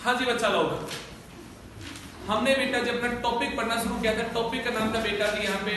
हाँ जी बच्चा लोग, हमने बेटा जब अपना टॉपिक पढ़ना शुरू किया था, टॉपिक का नाम था बेटा जी यहाँ पे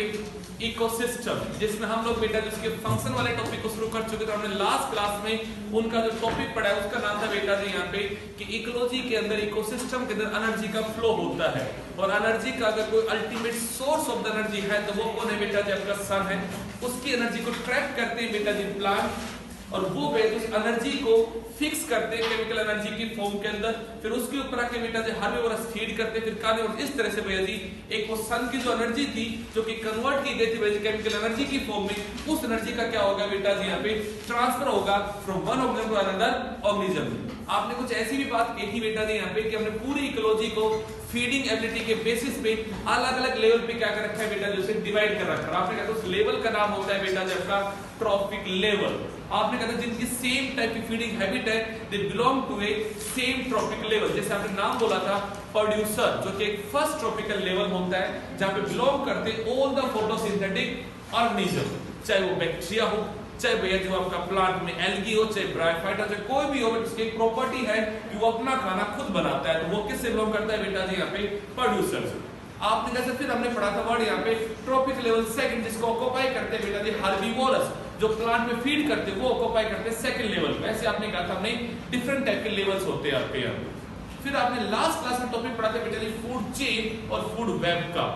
इकोसिस्टम, जिसमें हम लोग बेटा जिसके फंक्शन वाले टॉपिक को शुरू कर चुके थे। हमने लास्ट क्लास में उनका जो टॉपिक पढ़ा है उसका नाम था बेटा जी यहाँ पे कि इकोलॉजी के अंदर, इकोसिस्टम के अंदर एनर्जी का फ्लो होता है, और एनर्जी का अगर कोई ultimate source of the energy है तो वो कौन है बेटा जी, आपका सन है। उसकी एनर्जी को ट्रैप करते हैं बेटा जी प्लांट, और वो उस एनर्जी को फिक्स करते हैं केमिकल एनर्जी की फॉर्म के अंदर, फिर उसके ऊपर आके बेटा जी हार्बिवोरस फीड करते हैं, फिर कार्निवोरस। इस तरह से भैया जी एक वो सन की जो एनर्जी थी जो कि कन्वर्ट की गई थी भैया जी केमिकल एनर्जी की फॉर्म में, उस एनर्जी का क्या होगा बेटा जी यहाँ पे ट्रांसफर होगा from one organism to another organism. आपने कुछ ऐसी भी बात की थी बेटा जी यहाँ पे कि हमने पूरी इकोलॉजी को फीडिंग एबिलिटी के बेसिस पे अलग अलग लेवल पे क्या कर रखा है बेटा, जैसे डिवाइड कर रखा है। आपने कहा उस लेवल का नाम होता है बेटा जी आपका ट्रॉपिक लेवल। आपने कहा जिनकी सेम टाइप की फीडिंग हैबिट है, they belong to a same trophic level. जैसे आपने नाम बोला था प्रोड्यूसर, जो कि एक फर्स्ट ट्रॉपिकल लेवल होता है जहां पे बिलोंग करते ऑल द फोटोसिंथेटिक ऑर्गेनिज्म, चाहे वो बैक्टीरिया हो, चाहे भैया जो आपका प्लांट में एल्गी हो, चाहे ब्रायोफाइटा, चाहे कोई भी हो, उसकी एक प्रॉपर्टी है कि वो अपना खाना खुद बनाता है, तो वो किससे बिलोंग करता है बेटा जी यहाँ पे प्रोड्यूसर से। आपने जैसे फिर हमने पढ़ा था वर्ड यहाँ पे ट्रॉपिक लेवल सेकंड, जिसको ऑक्यूपाई करते हैं बेटा जी हर्बीवोरस, जो प्लांट में फीड करते हैं वो ऑक्यूपाई करते हैं सेकंड लेवल पे। ऐसे आपने कहा था हमने डिफरेंट टाइप के लेवल्स होते हैं आपके यहाँ। फिर आपने लास्ट क्लास में टॉपिक पढ़ा था बेटा जी फूड चेन और फूड वेब का,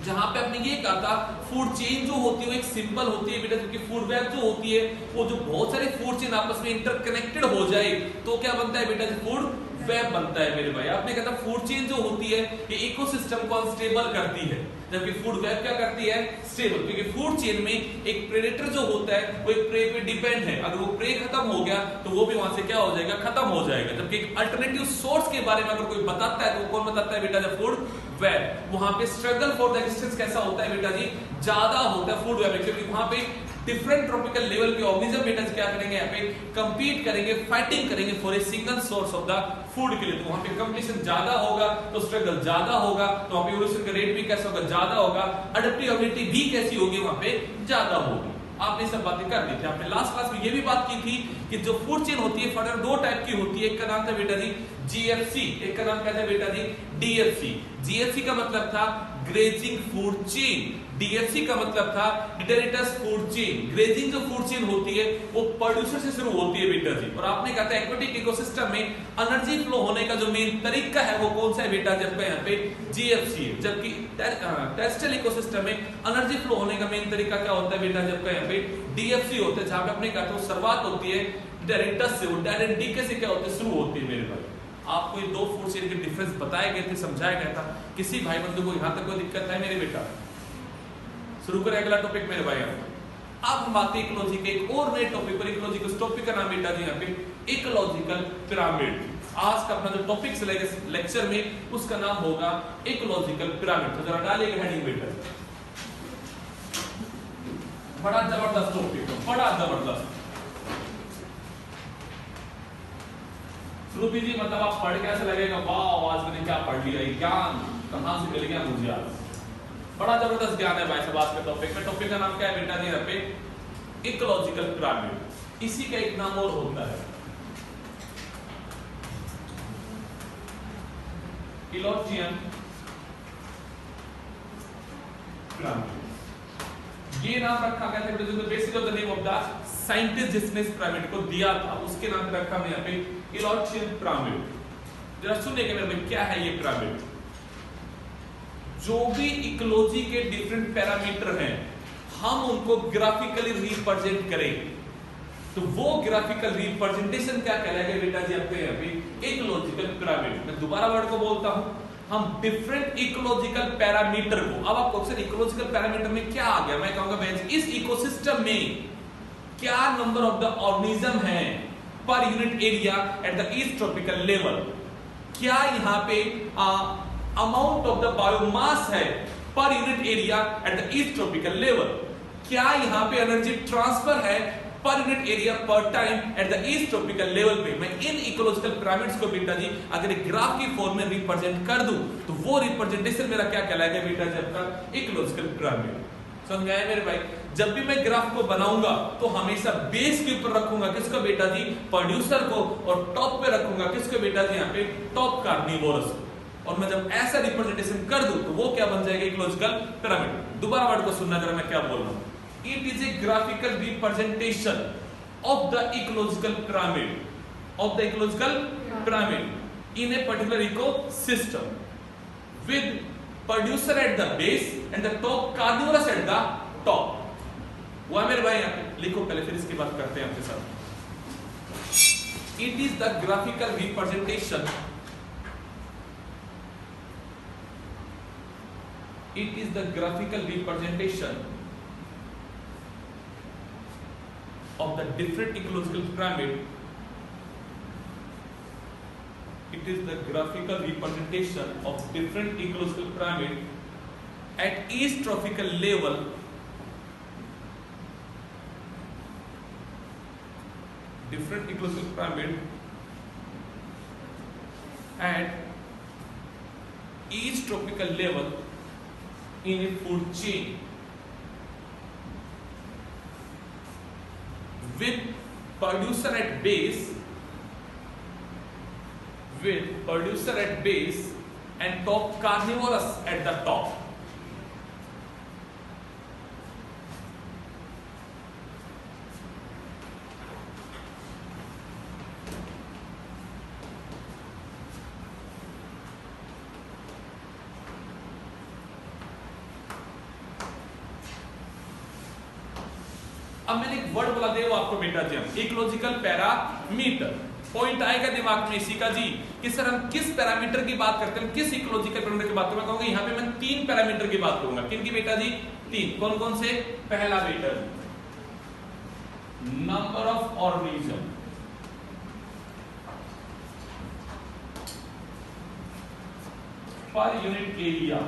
जहां पे आपने ये कहा था फूड चेन जो होती है वो एक सिंपल होती है बेटा, क्योंकि फूड वेब जो होती है वो जो बहुत सारे फूड चेन आपस में इंटरकनेक्टेड हो जाए तो क्या बनता है बेटा, फूड वेब बनता है मेरे भाई। आपने कहा था फूड चेन जो होती है ये इकोसिस्टम को अनस्टेबल करती है, जबकि फूड वेब क्या करती है, स्टेबल। क्योंकि फूड चेन में एक प्रेडेटर जो होता है वो एक प्रे पे डिपेंड है, अगर वो प्रे खत्म हो गया तो वो भी वहां से क्या हो जाएगा, खत्म हो जाएगा। जबकि एक अल्टरनेटिव सोर्स के बारे में अगर कोई बताता है तो वो कौन बताता है बेटा, जब फूड वेब। वहां पे स्ट्रगल फॉर द एग्जिस्टेंस कैसा होता है बेटा जी, ज्यादा होता है फूड वेब, क्योंकि वहां पे डिफरेंट ट्रॉपिकल लेवल के ऑर्गेनिज्म बेटा क्या करेंगे, यहाँ पे कंपीट करेंगे, फाइटिंग करेंगे for a single source of the food के लिए। तो वहां पे कंपटीशन ज्यादा होगा तो स्ट्रगल ज्यादा होगा, तो वहां पे इवोल्यूशन का रेट भी कैसा होगा, ज्यादा होगा, अडेप्टिबिलिटी भी कैसी होगी, वहां पे ज्यादा होगी। आपने सब बातें कर दी थी। आपने लास्ट क्लास में ये भी बात की थी कि जो फूड चेन होती है फर्दर दो टाइप की होती है, एक का नाम था बेटा जी जीएफसी, एक का नाम क्या था बेटा जी डीएफसी। जीएफसी का मतलब था ग्रेजिंग फूड चेन, डीएफसी का मतलब था डिटेरिटस फूड चेन। ग्रेजिंग जो फूड चेन होती है वो प्रोड्यूसर से शुरू होती है बेटा जी, और आपने कहा था एक्वेटिक इकोसिस्टम में एनर्जी फ्लो होने का जो मेन तरीका है वो कौन सा है बेटा, जब यहाँ पे जीएफसी है। जबकि टेरेस्ट्रियल इकोसिस्टम में एनर्जी फ्लो होने का मेन तरीका क्या होता है बेटा, जब यहाँ पे डीएफसी होता है, जहां पे आपने कहा था शुरुआत होती है डिटेरिटस से, वो डायरेक्ट डीके से क्या होती है, शुरू होती है मेरे भाई। आपको ये दो फूड चेन के डिफरेंस बताए गए थे, समझाया गया था। किसी भाई बंधु को यहाँ तक कोई दिक्कत है मेरे बेटा? शुरू करें अगला टॉपिक मेरे भाई। अब हम आते हैं इकोलॉजी के एक और नए टॉपिक पर। इकोलॉजी के टॉपिक का नाम बेटा जी यहाँ पे इकोलॉजिकल पिरामिड। आज का अपना जो टॉपिक चलेगा लेक्चर में उसका नाम होगा इकोलॉजिकल पिरामिड। तो जरा डालिएगा हेडिंग बेटा, बड़ा जबरदस्त टॉपिक, बड़ा जबरदस्त। श्रुति जी मतलब आप पढ़ के ऐसा लगेगा वाह आज मैंने क्या पढ़ लिया, ज्ञान कहां से मिल गया मुझे आज। बड़ा जबरदस्त ज्ञान है भाई साहब आज के टॉपिक में। टॉपिक का नाम क्या है बेटा जी यहाँ पे इकोलॉजिकल पिरामिड। इसी का एक नाम और होता है इकोलॉजियन पिरामिड। ये नाम रखा गया था जो basis of the name of the scientist जिसने इस पिरामिड को दिया था, उसके नाम पे रखा हमने यहाँ पे इकोलॉजियन पिरामिड। जरा सुनिए कि मेरे में क्या है ये पिरामिड। जो भी इकोलॉजी के डिफरेंट पैरामीटर हैं हम उनको ग्राफिकली रिप्रेजेंट करें तो वो ग्राफिकल रिप्रेजेंटेशन क्या कहलाएगा बेटा जी आपके यहाँ पे इकोलॉजिकल पिरामिड। मैं दोबारा वर्ड को बोलता हूं, हम डिफरेंट इकोलॉजिकल पैरामीटर को, अब आपको अक्सर इकोलॉजिकल पैरामीटर में क्या आ गया, मैं कहूंगा भाई इस इकोसिस्टम में क्या नंबर ऑफ द ऑर्गेनिज्म है पर unit area at the east tropical level, क्या यहाँ पे अमाउंट ऑफ द बायोमास है पर unit area at the east tropical level, क्या यहाँ पे एनर्जी ट्रांसफर है पर यूनिट एरिया पर time at the east tropical level पे। मैं इन इकोलॉजिकल पिरामिड्स को बेटा जी अगर एक ग्राफ की फॉर्म में रिप्रेजेंट कर दूं तो वो रिप्रेजेंटेशन मेरा क्या कहलाएगा बेटा जी आपका इकोलॉजिकल पिरामिड। समझ में आया मेरे भाई? जब भी मैं ग्राफ को बनाऊंगा तो हमेशा बेस के ऊपर रखूंगा किसको बेटा जी, प्रोड्यूसर को, और टॉप पे रखूंगा किसको बेटा जी, यहाँ पे टॉप कार्निवोरस को। और मैं जब ऐसा रिप्रेजेंटेशन कर दूं तो वो क्या बन जाएगा, इकोलॉजिकल पिरामिड। दोबारा वर्ड को सुनना जरा मैं क्या बोल रहा हूं। It is a graphical representation of the ecological pyramid, of the ecological pyramid in a particular ecosystem with producer at the base and the top carnivorous at the top. वो है मेरे भाई, यहाँ पे लिखो पहले, फिर इसकी बात करते हैं आपके साथ। It is the graphical representation, it is the graphical representation of the different ecological pyramid. It is the graphical representation of different ecological pyramid at each trophical level different ecological pyramid at each trophical level in a food chain with producer at base and top carnivorous at the top. अब मैंने एक word बोला दे वो आपको बेटा जी, हम ecological parameter. Point आएगा दिमाग में इसी का जी कि सर हम किस पैरामीटर की बात करते हैं, किस इकोलॉजिकल पैरामीटर की बात करूंगा। कहूंगा यहाँ पे मैं 3 पैरामीटर की बात करूंगा। किन की बेटा जी, 3। कौन कौन से? पहला बेटा number of organism, per unit area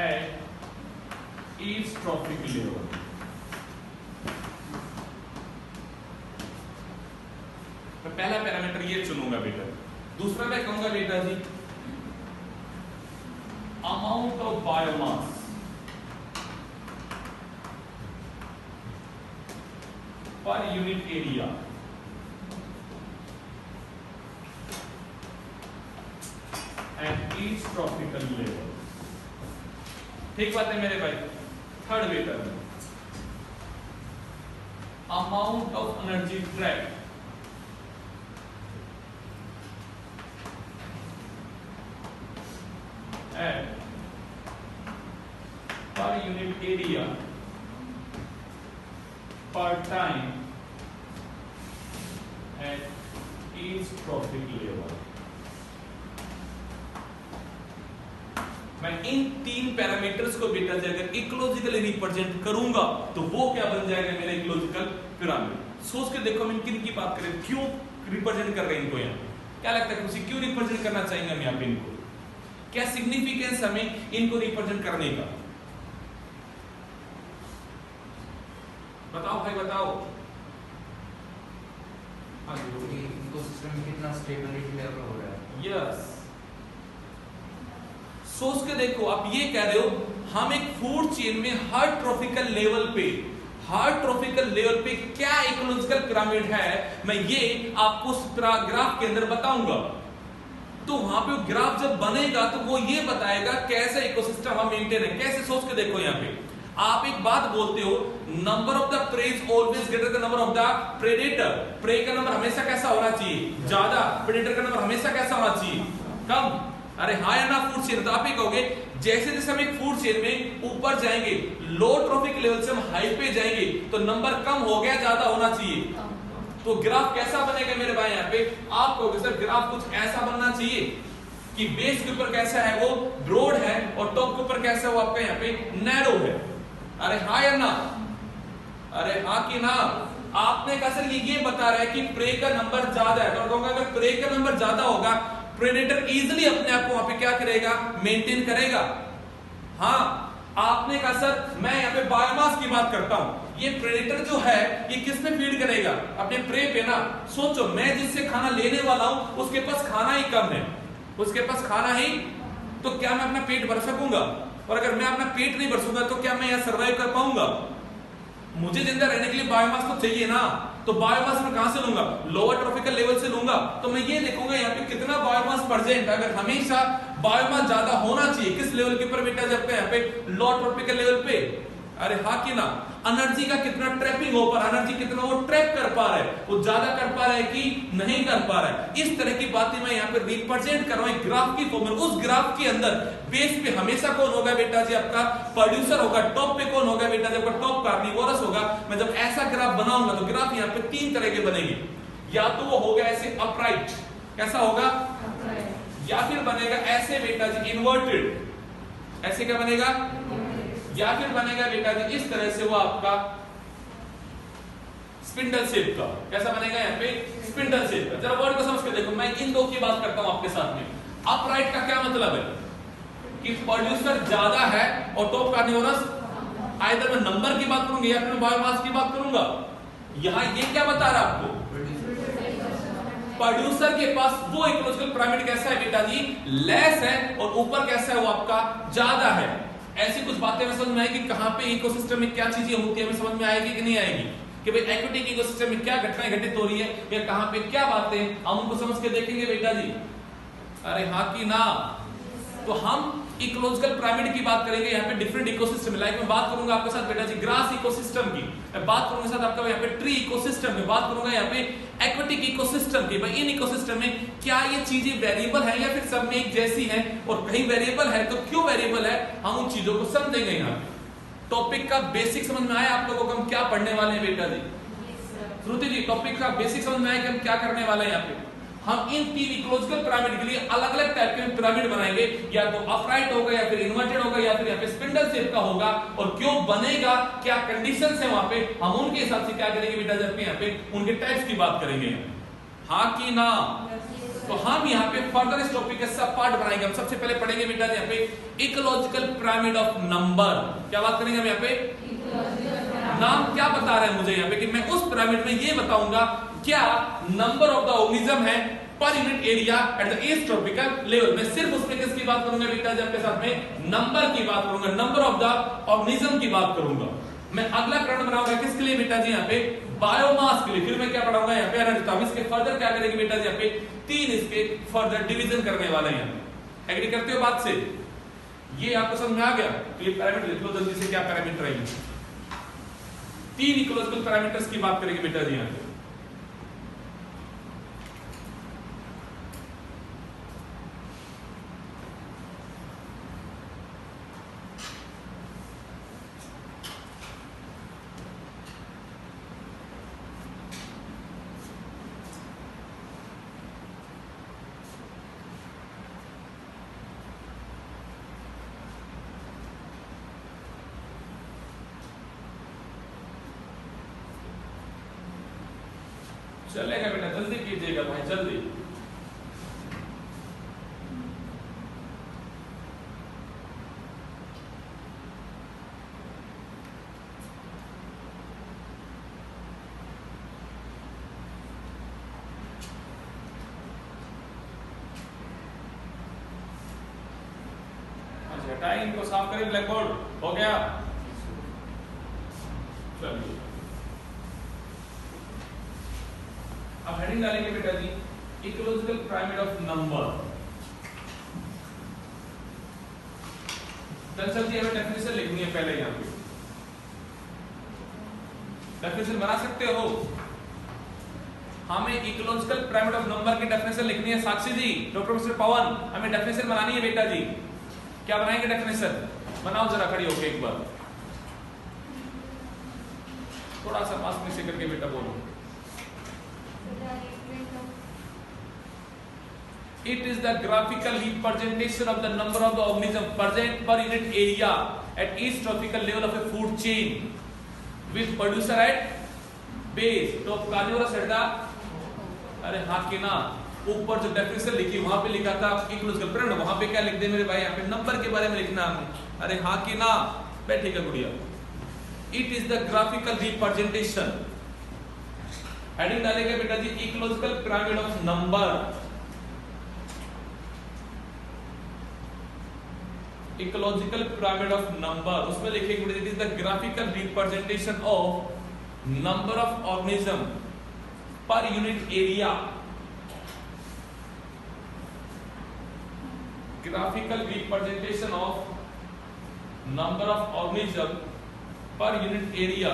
at each trophic level. पहला पैरामीटर ये चुनूंगा बेटा। दूसरा मैं कहूंगा बेटा जी amount of biomass, per unit area at each tropical level. ठीक बात है मेरे भाई। थर्ड बेटा amount of energy trap per unit area per time at each trophic level। मैं इन 3 पैरामीटर्स को बेटा जी अगर इकोलॉजिकली रिप्रेजेंट करूंगा तो वो क्या बन जाएगा मेरा इकोलॉजिकल पिरामिड। सोच के देखो हम किन की बात करें, क्यों रिप्रेजेंट कर रहे हैं इनको। यहाँ क्या लगता है खुशी, क्यों रिप्रेजेंट करना चाहेंगे हम यहाँ पे इनको, क्या सिग्निफिकेंस हमें इनको रिप्रेजेंट करने का, बताओ भाई बताओ। इकोसिस्टम में कितना स्टेबिलिटी लेवल हो रहा है। यस, सोच के देखो आप ये कह रहे हो हम एक फूड चेन में हर ट्रॉपिकल लेवल पे क्या इकोलॉजिकल पिरामिड है, मैं ये आपको ग्राफ के अंदर बताऊंगा। तो वहां पे ग्राफ जब बनेगा तो वो ये बताएगा कैसा इकोसिस्टम हम मेंटेन है। कैसे, सोच के देखो। यहाँ पे आप एक बात बोलते हो number of the prey is always greater than number of the predator. Prey का नंबर हमेशा कैसा होना चाहिए, ज्यादा। प्रेडेटर का नंबर हमेशा कैसा होना चाहिए, कम। अरे हाँ या ना फूड चेन। तो आप ही कहोगे जैसे जैसे हम एक फूड चेन में ऊपर जाएंगे, लो ट्रॉफिक लेवल से हम हाई पे जाएंगे तो नंबर कम हो गया, ज्यादा होना चाहिए। तो ग्राफ कैसा बनेगा मेरे भाई, यहाँ पे आप कहोगे सर ग्राफ कुछ ऐसा बनना चाहिए कि बेस के ऊपर कैसा है वो ब्रॉड है और टॉप के ऊपर कैसा है वो आपका यहाँ पे नैरो है। अरे हाँ या ना, अरे हाँ कि ना। आपने कहा सर ये बता रहा है कि प्रे का नंबर ज्यादा है, तो कहूंगा अगर प्रे का नंबर ज्यादा होगा प्रेडेटर इजीली अपने आप को वहां पे क्या करेगा, मेंटेन करेगा। हाँ, आपने कहा सर मैं यहाँ पे बायोमास की बात करता हूं, ये प्रेडेटर जो है ये किस पे फीड करेगा, अपने प्रे पे ना। सोचो मैं जिससे खाना लेने वाला हूं उसके पास खाना ही कम है, उसके पास खाना ही, तो क्या मैं अपना पेट भर सकूंगा? और अगर मैं अपना पेट नहीं बरसूंगा तो क्या मैं यहाँ सर्वाइव कर पाऊंगा? मुझे जिंदा रहने के लिए बायोमास तो चाहिए ना, तो बायोमास मैं कहां से लूंगा? लोअर ट्रॉपिकल लेवल से लूंगा। तो मैं ये देखूंगा यहाँ पे कितना बायोमास प्रेजेंट। अगर हमेशा बायोमास ज्यादा होना चाहिए, किस लेवल के ऊपर बेटा? जब यहाँ पे लोअर ट्रॉपिकल लेवल पे, अरे हाँ कि ना? एनर्जी का कितना ट्रैपिंग हो पा रहा है, एनर्जी कितना वो ट्रैप कर पा रहा है, वो ज्यादा कर पा रहा है कि नहीं कर पा रहा है। इस तरह की बातें मैं यहाँ पे रिप्रेजेंट कर रहा हूं ग्राफ की फॉर्म में। उस ग्राफ के अंदर बेस पे हमेशा कौन होगा बेटा जी? आपका प्रोड्यूसर होगा। टॉप पे कौन होगा बेटा? जब टॉप कार्निवोरस होगा। मैं जब ऐसा ग्राफ बनाऊंगा तो ग्राफ यहाँ पे 3 तरह के बनेंगे। या तो वो होगा ऐसे अपराइट, कैसा होगा? या फिर बनेगा ऐसे बेटा जी इन्वर्टेड, ऐसे क्या बनेगा? या फिर बनेगा बेटा जी इस तरह से, वो आपका स्पिंडल शेप का। कैसा बनेगा? यहाँ पे स्पिंडल शेप का। जरा वर्ड को समझ के देखो, मैं इन दो की बात करता हूं आपके साथ में। अपराइट का क्या मतलब है? कि प्रोड्यूसर ज्यादा है और टॉप कार्निवोरस, आइदर मैं नंबर की बात करूंगा या फिर मैं बायोमास की बात करूंगा। यहां ये क्या बता रहा है आपको? प्रोड्यूसर के पास वो इकोलॉजिकल पिरामिड कैसा है बेटा जी? लेस है, और ऊपर कैसा है? वो आपका ज्यादा है। ऐसी कुछ बातें में समझ में आएगी कहां पे इकोसिस्टम में क्या चीजें होती है, हमें समझ में आएगी कि नहीं आएगी? कि भाई एक्विटिक इकोसिस्टम में क्या घटनाएं घटित हो रही है या कहां पे क्या बातें, हम उनको समझ के देखेंगे बेटा जी। अरे हाँ कि ना? तो हम इकोलॉजिकल पिरामिड की बात करेंगे यहाँ पे डिफरेंट इकोसिस्टम। लाइक मैं बात करूंगा आपके साथ बेटा जी ग्रास इकोसिस्टम की, मैं बात करूंगा साथ आपका यहाँ पे ट्री इकोसिस्टम में, बात करूंगा यहाँ पे एक्वेटिक इकोसिस्टम की। भाई इन इकोसिस्टम में क्या ये चीजें वेरिएबल है या फिर सब में एक जैसी है, और कहीं वेरिएबल है तो क्यों वेरिएबल है, हम उन चीजों को समझेंगे यहाँ पे। टॉपिक का बेसिक समझ में आया आप लोगों को? हम क्या पढ़ने वाले हैं बेटा जी? श्रुति जी टॉपिक का बेसिक समझ में आया कि हम क्या करने वाले हैं यहाँ पे? हम इन 3 इकोलॉजिकल पिरामिड के लिए अलग अलग टाइप के पिरामिड बनाएंगे, या तो अपराइट होगा या फिर इन्वर्टेड होगा या फिर यहाँ पे स्पिंडल शेप का होगा, और क्यों बनेगा, क्या कंडीशंस है वहां पे, हम उनके हिसाब से क्या करेंगे बेटा? जब यहाँ पे उनके टाइप्स की बात करेंगे। हाँ कि ना? तो हम यहाँ पे फर्दर इस टॉपिक का सब पार्ट बनाएंगे। हम सबसे पहले पढ़ेंगे बेटा यहाँ पे इकोलॉजिकल पिरामिड ऑफ नंबर। क्या बात करेंगे हम यहाँ पे? नाम क्या बता रहे हैं मुझे यहाँ पे? कि मैं उस पिरामिड में ये बताऊंगा क्या नंबर ऑफ द ऑर्गेनिज्म है पर unit area at the east tropical level. मैं सिर्फ उसमें किसकी बात करूंगा बेटा जी आपके साथ में? नंबर की बात करूंगा, नंबर ऑफ द ऑर्गेनिज्म की बात करूंगा। मैं अगला प्रश्न बनाऊंगा किसके लिए बेटा जी? यहाँ पे बायोमास के लिए। फिर मैं क्या पढ़ाऊंगा यहाँ पे? एनर्जी। तो इसके फर्दर क्या करेंगे बेटा जी? यहाँ पे 3 इसके फर्दर डिवीजन करने वाले हैं। एग्री करते हो बात से? ये आपको समझ में आ गया? तो ये पैरामीटर लिख लो जल्दी से, क्या पैरामीटर है? 3 इकोलॉजिकल पैरामीटर्स की बात करेंगे बेटा जी यहाँ पे। चलेगा बेटा, जल्दी कीजिएगा भाई, जल्दी। अच्छा हटाएं इनको, साफ करें ब्लैक बोर्ड। हो गया? चलिए अब हेडिंग डालेंगे बेटा जी इकोलॉजिकल पिरामिड ऑफ नंबर। दरअसल जी हमें डेफिनेशन लिखनी है पहले। यहाँ पे डेफिनेशन बना सकते हो? हमें इकोलॉजिकल पिरामिड ऑफ नंबर की डेफिनेशन लिखनी है साक्षी जी, डॉक्टर मिस्टर पवन, हमें डेफिनेशन बनानी है बेटा जी। क्या बनाएंगे डेफिनेशन? बनाओ जरा खड़ी होके एक बार, थोड़ा सा पास में से करके बेटा बोलो। It is the graphical representation of the number of the organism present per unit area at each trophical level of a food chain with producer at base, top carnivorous at the, अरे हाँ कि ना? ऊपर जो definition लिखी वहां पे लिखा था इकोलॉजिकल पिरामिड, वहां पे क्या लिख दे मेरे भाई? यहाँ पे नंबर के बारे में लिखना है। अरे हाँ कि ना? बैठेगा गुड़िया। It is the graphical representation, heading डालेगा बेटा जी ecological pyramid of number. Ecological pyramid of number, उसमें लिखेंगे it is the graphical representation of number of organism per unit area. Graphical representation of number of organism per unit area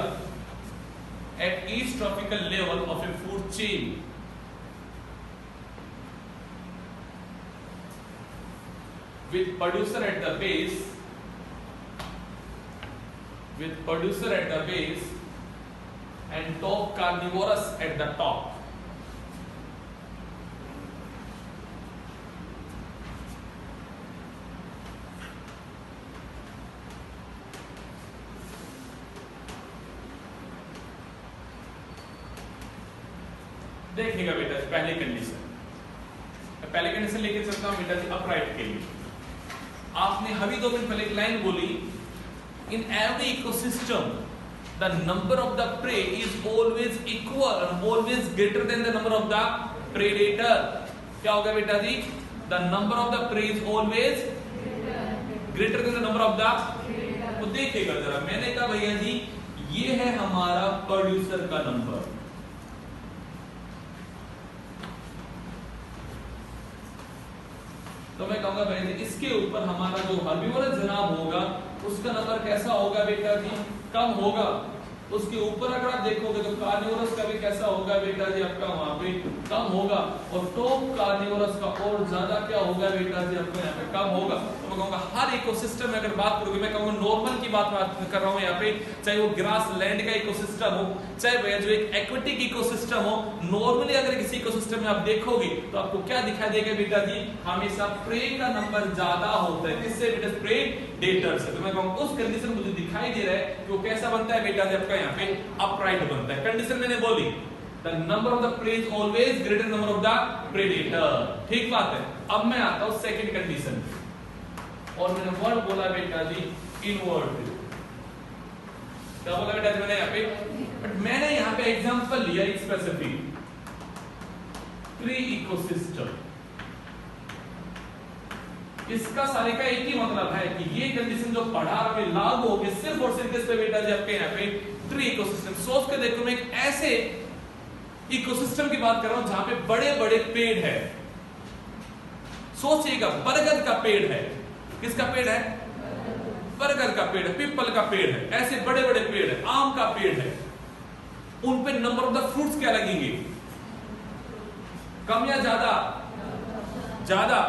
at each trophical level of a food chain. With producer at the base, and top carnivorous at the top. देखिएगा बेटा पहले condition लेके चलता हूं बेटा जी upright के लिए। आपने अभी 2 मिनट पहले एक लाइन बोली, in every ecosystem the number of the prey is always equal, always greater than the number of the predator. क्या होगा बेटा जी? The number of the prey is always greater than the number of the. तो देखिएगा जरा, मैंने कहा भैया जी ये है हमारा प्रोड्यूसर का नंबर, तो मैं कहूंगा भाई इसके ऊपर हमारा जो हर्बीवोरस जनाब होगा उसका नंबर कैसा होगा बेटा जी? कम होगा। उसके ऊपर अगर आप देखोगे तो कार्निवोरस का भी कैसा होगा बेटा जी? आपका वहां पे कम होगा। और टॉप कार्निवोरस का और ज्यादा क्या होगा बेटा जी? आपका यहाँ पे कम होगा। तो मैं कहूंगा हर इकोसिस्टम में अगर बात करोगे, मैं कहूंगा नॉर्मल की बात कर रहा हूँ यहाँ पे, चाहे वो ग्रास लैंड का इकोसिस्टम हो, चाहे भैया जो एक एक्वेटिक इकोसिस्टम हो, नॉर्मली अगर किसी इकोसिस्टम में आप देखोगे तो आपको क्या दिखाई देगा बेटा जी? हमेशा प्रे का नंबर ज्यादा होता है। किससे बेटा? प्रेडेटर से। तो मैं कहूंगा उस कंडीशन मुझे दिखाई दे रहा है कि वो कैसा बनता है बेटा जी? आपका यहाँ पे अपराइट बनता है। कंडीशन मैंने बोली the number of the prey is always greater number of the predator. ठीक बात है। अब मैं आता हूं सेकंड कंडीशन, और मैंने वर्ड बोला बेटा जी इनवर्ड। क्या बोला बेटा जी मैंने यहाँ पे? बट मैंने यहाँ पे एग्जांपल लिया एक स्पेसिफिक ट्री इकोसिस्टम। इसका सारे का एक ही मतलब है कि ये कंडीशन जो पढ़ा रहा लागू होगी सिर्फ और सिर्फ किस पे बेटा जी? आपके यहाँ पे ट्री इकोसिस्टम। सोच के देखो, मैं एक ऐसे इकोसिस्टम की बात कर रहा हूं जहां पे बड़े बड़े पेड़ है। सोचिएगा बरगद का पेड़ है। किसका पेड़ है? बरगद का पेड़ है, पीपल का पेड़ है, ऐसे बड़े बड़े पेड़ है, आम का पेड़ है। उन पे नंबर ऑफ द फ्रूट्स क्या लगेंगे? कम या ज्यादा? ज्यादा।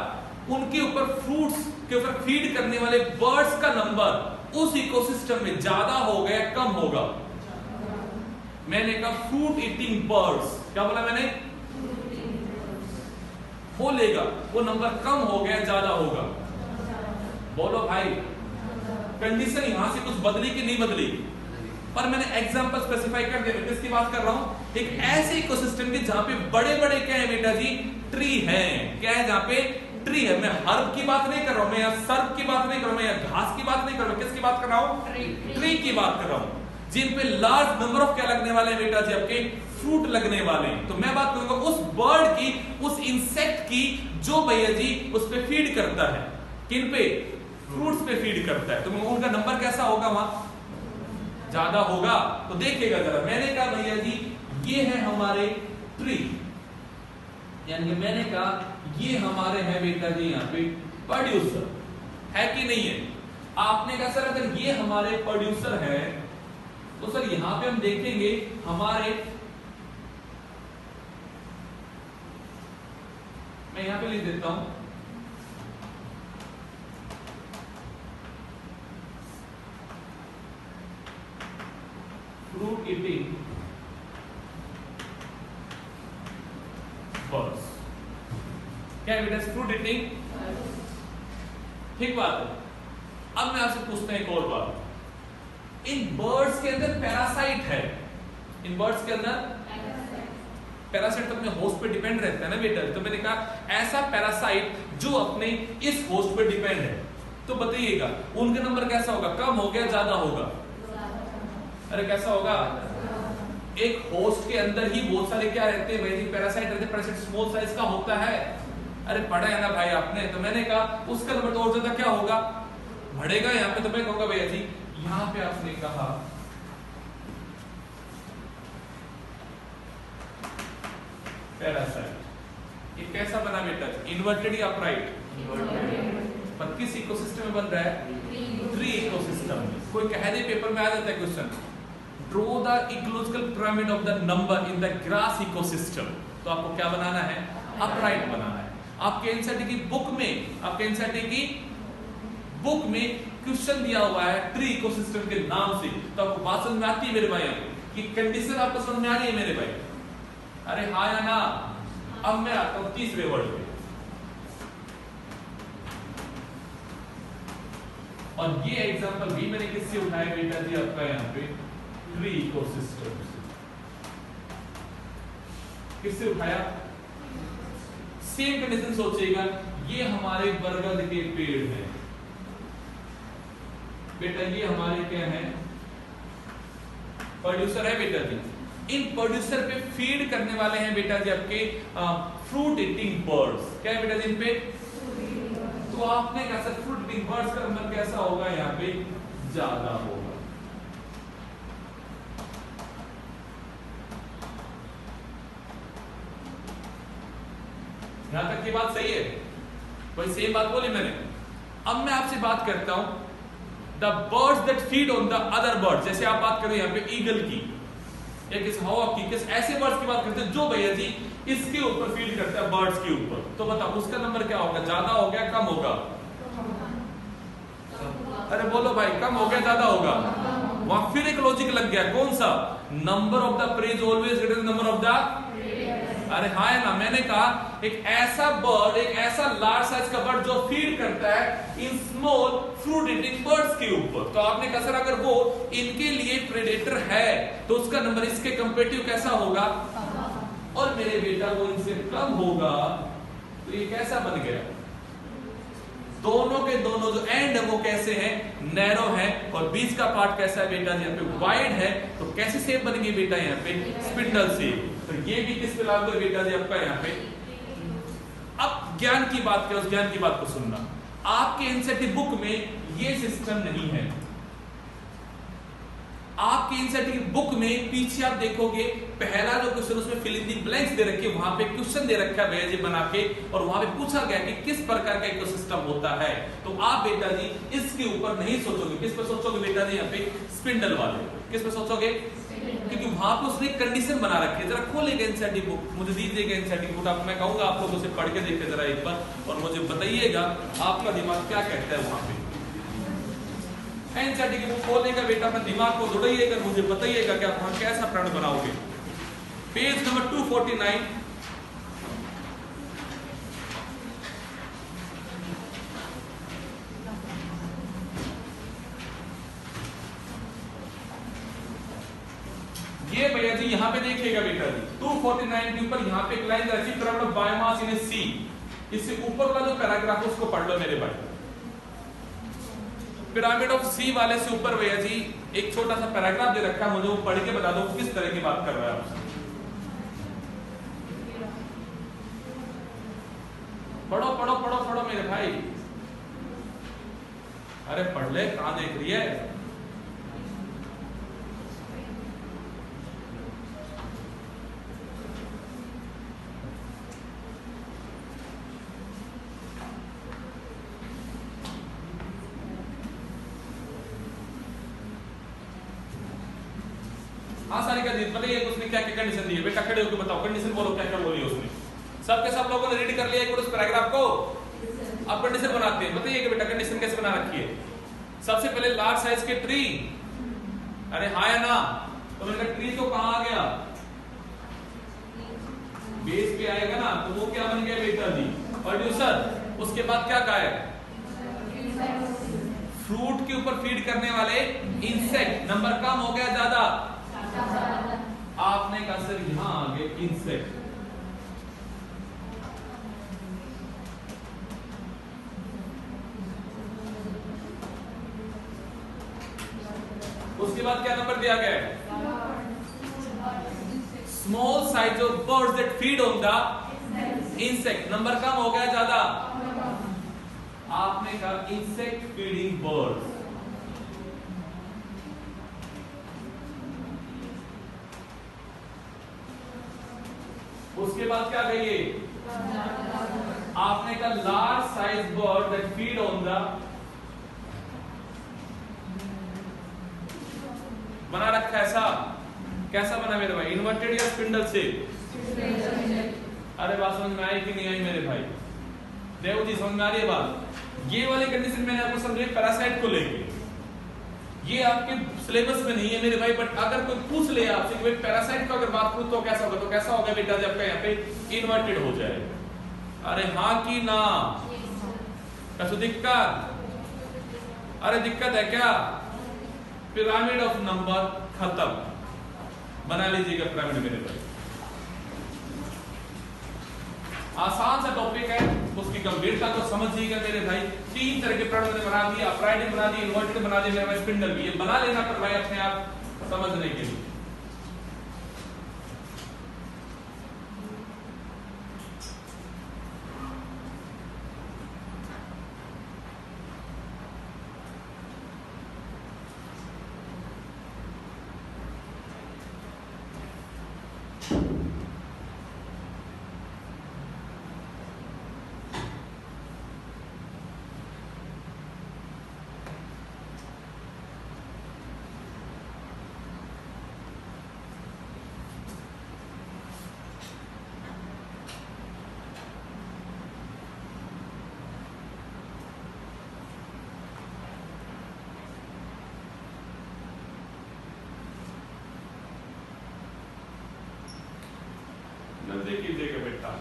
उनके ऊपर फ्रूट्स के ऊपर फीड करने वाले बर्ड्स का नंबर उस इकोसिस्टम में ज्यादा होगा या कम होगा? मैंने कहा फ्रूट ईटिंग बर्ड्स। क्या बोला मैंने? बोलेगा वो नंबर कम हो गया ज्यादा होगा? बोलो भाई। कंडीशन यहां से कुछ बदली कि नहीं बदली? पर मैंने एग्जांपल स्पेसिफाई कर दिया। किसकी बात कर रहा हूं? एक ऐसे इकोसिस्टम की जहां पे बड़े बड़े क्या है बेटा जी? ट्री हैं। क्या है? जहां पे ट्री है। मैं हर्ब की बात नहीं कर रहा हूं, मैं यहाँ सर्ब की बात नहीं कर रहा हूं, मैं यहाँ घास की बात नहीं कर रहा हूं। किसकी बात कर रहा हूं? ट्री की बात कर रहा हूं, जिन पे लार्ज नंबर ऑफ क्या लगने वाले हैं बेटा जी? आपके फ्रूट लगने वाले हैं। तो मैं बात करूंगा उस बर्ड की, उस इंसेक्ट की जो भैया जी उस पे फीड करता है। किन पे? फ्रूट्स पे फीड करता है। तो उनका नंबर कैसा होगा? वहां ज्यादा होगा। तो देखिएगा जरा, मैंने कहा भैया जी ये है हमारे ट्री, यानी कि मैंने कहा ये हमारे हैं बेटा जी यहाँ पे प्रोड्यूसर, है कि नहीं है? आपने कहा सर अगर ये हमारे प्रोड्यूसर है तो सर यहां पे हम देखेंगे हमारे, मैं यहां पे लिख देता हूं फ्रूट ईटिंग बर्ड्स। क्या बेटा? Fruit eating. ठीक बात है। अब मैं आपसे पूछता हूं एक और बात, इन बर्ड्स के अंदर पैरासाइट है। इन बर्ड्स के अंदर पैरासाइट तो अपने होस्ट पे डिपेंड रहता है ना बेटा। तो मैंने कहा ऐसा पैरासाइट जो अपने इस होस्ट पे डिपेंड है, तो बताइएगा उनका नंबर कैसा होगा? कम हो गया ज्यादा होगा? अरे कैसा होगा? एक होस्ट के अंदर ही बहुत सारे क्या रहते हैं भाई? पैरासाइट रहते हैं। पैरासाइट स्मॉल साइज का होता है। अरे पढ़ा है ना भाई आपने? तो मैंने कहा उसका नंबर तो और ज्यादा क्या होगा? बढ़ेगा यहाँ पे, तो मैं कहूंगा भैया जी यहाँ पे आपने कहा पैरासाइट, ये कैसा बना बेटा? इन्वर्टेड या अपराइट? पर किस इकोसिस्टम में बन रहा है? ट्री इकोसिस्टम में। कोई कह दे पेपर में आ जाता है question, draw the ecological pyramid of the number in the grass ecosystem, तो आपको क्या बनाना है? अपराइट बनाना है। आपके एनसीईआरटी की बुक में, आपके एनसीईआरटी की बुक में क्वेश्चन दिया हुआ है ट्री इकोसिस्टम के नाम से, तो आपको बात समझ में आती है मेरे भाई? कि कंडीशन आपको समझ में आ रही है मेरे भाई? अरे हाँ या ना? अब मैं आता हूं तीसरे वर्ड पे, और ये एग्जांपल भी मैंने किससे उठाया बेटा जी? आपका यहाँ पे ट्री इकोसिस्टम से। किससे उठाया? सेम कंडीशन सोचिएगा, ये हमारे बरगद के पेड़ हैं बेटा, ये हमारे क्या है? प्रोड्यूसर है बेटा जी। इन प्रोड्यूसर पे फीड करने वाले हैं बेटा जी आपके फ्रूट ईटिंग बर्ड्स। क्या है बेटा जी इन पे? तो आपने कैसा फ्रूट ईटिंग बर्ड्स का नंबर कैसा होगा? यहाँ पे ज्यादा होगा। यहां तक की बात सही है? कोई सेम बात बोली मैंने? अब मैं आपसे बात करता हूं the birds that feed on the other birds. जैसे आप बात करो यहाँ पे ईगल की या किस हॉक की, किस ऐसे बर्ड्स की बात करते हैं जो भैया जी इसके ऊपर फीड करता है, बर्ड्स के ऊपर, तो बताओ उसका नंबर क्या होगा? ज्यादा हो गया, कम होगा? अरे बोलो भाई, कम हो गया, ज्यादा होगा? वहां फिर एक लॉजिक लग गया, कौन सा? Number of the pray always greater than number of the. अरे हाँ है ना? मैंने कहा एक ऐसा बर्ड, एक ऐसा लार्ज साइज का बर्ड जो फीड करता है in small fruit eating birds के ऊपर, तो आपने कहा सर अगर वो इनके लिए प्रेडेटर है तो उसका नंबर इसके कंपेरेटिव कैसा होगा? और मेरे बेटा वो इनसे कम होगा, तो ये कैसा बन गया? दोनों के दोनों जो एंड है वो कैसे हैं? नैरो है, और बीच का पार्ट कैसा है बेटा जी? यहाँ पे वाइड है, तो कैसी शेप बन गई बेटा यहाँ पे? Spindle shape. तो ये भी किस पे लागू है बेटा जी आपका यहाँ पे? अब ज्ञान की बात करें, उस ज्ञान की बात को सुनना। आपके एनसीईआरटी बुक में ये सिस्टम नहीं है। आपके एनसीईआरटी बुक में पीछे आप देखोगे पहला जो क्वेश्चन उसमें फिल इन द ब्लैंक्स दे रखे, वहां पे क्वेश्चन दे रखा है भैया जी बना के, और वहां पे पूछा गया कि किस प्रकार का इकोसिस्टम होता है। तो आप बेटा जी इसके ऊपर नहीं सोचोगे, किस पर सोचोगे बेटा जी? यहाँ पे स्पिंडल वाले। किस पर सोचोगे? क्योंकि वहां पे उसने एक कंडीशन बना रखी है। जरा खोलेगा एनसीईआरटी बुक, मुझे दीजिएगा एनसीईआरटी बुक, आप मैं कहूंगा आप लोग उसे पढ़ के देखे जरा एक बार, और मुझे बताइएगा आपका दिमाग क्या कहता है वहां पे। एनसीईआरटी की बुक खोलेगा बेटा, अपने दिमाग को दौड़ाइएगा, मुझे बताइएगा कि आप वहां कैसा प्रण बनाओगे। पेज नंबर 249, ये भैया जी यहाँ पे देखिएगा बेटा जी 249 के ऊपर यहाँ पे एक लाइन रखी, पिरामिड ऑफ बायोमास इन ए सी। इससे ऊपर वाला जो पैराग्राफ है उसको पढ़ लो मेरे भाई। पिरामिड ऑफ सी वाले से ऊपर भैया जी एक छोटा सा पैराग्राफ दे रखा है, मुझे वो पढ़ के बता दो किस तरह की बात कर रहा है आपसे। पढ़ो पढ़ो पढ़ो पढ़ो मेरे भाई, अरे पढ़ ले, कहां देख रही है? हाँ सारी का बताइए उसने क्या क्या कंडीशन दी है बेटा, खड़े होकर बताओ, कंडीशन बोलो क्या क्या बोली उसने। सबके सब लोगों ने रीड कर लिया एक बार उस पैराग्राफ को, अब कंडीशन बनाते हैं। बताइए कि बेटा कंडीशन कैसे बना रखी है। सबसे पहले लार्ज साइज के ट्री, अरे हाँ या ना? तो मैंने ट्री तो कहां आ गया? बेस पे आएगा ना, तो वो क्या बन गया बेटा जी? प्रोड्यूसर। उसके बाद क्या कहा है? फ्रूट के ऊपर फीड करने वाले इंसेक्ट। नंबर कम हो गया ज्यादा? आपने कहा सर यहां आ गए इंसेक्ट। उसके बाद क्या नंबर दिया गया है? Small size of birds that feed on the insect. Number कम हो गया ज्यादा? आपने कहा इंसेक्ट फीडिंग बर्ड्स, उसके बाद क्या कहिए, आपने कहा large size bird that feed on the, बना रखा ऐसा, कैसा बना मेरे भाई, इन्वर्टेड या स्पिंडल से? अरे बात समझ में आई कि नहीं आई मेरे भाई? देव जी समझ में आ रही है बात? ये वाली कंडीशन मैंने आपको समझाई पैरासाइट को लेके, ये आपके सिलेबस में नहीं है मेरे भाई, बट अगर कोई पूछ ले आपसे कि भाई पैरासाइट का अगर बात करूं तो कैसा होगा, तो कैसा होगा बेटा जब आपका यहाँ पे इन्वर्टेड हो जाए? अरे हाँ कि ना? कैसे दिक्कत? अरे दिक्कत है क्या? पिरामिड ऑफ नंबर खत्म, बना लीजिएगा पिरामिड मेरे भाई। आसान सा टॉपिक है, उसकी गंभीरता को समझिएगा मेरे भाई। 3 तरह के पिरामिड बना दिए, अपराइट बना दिए, इन्वर्टेड बना दिए मेरे भाई, स्पिंडल भी, ये बना लेना पर भाई अपने आप समझने के लिए। नजदीक कीजिएगा बेटा।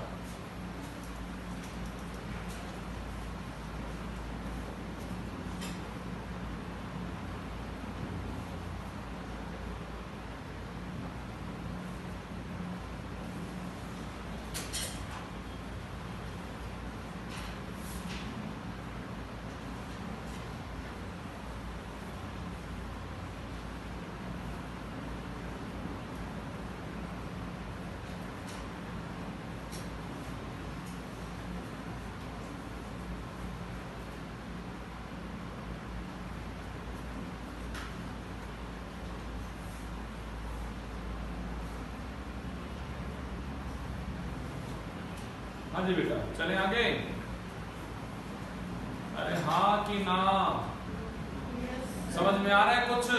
हाँ जी बेटा, चलें आगे। अरे हाँ कि ना? समझ में आ रहा है कुछ?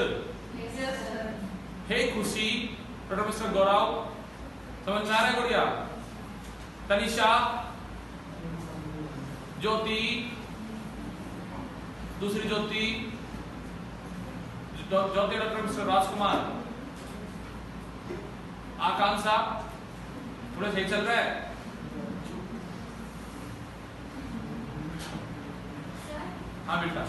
हे खुशी, प्रोफेसर मिस्टर गौरव, समझ में आ रहा है गुड़िया? तनिषा, ज्योति, दूसरी ज्योति, ज्योति डॉक्टर मिस्टर राजकुमार, आकांक्षा, थोड़ा सही चल रहा है? हाँ बेटा।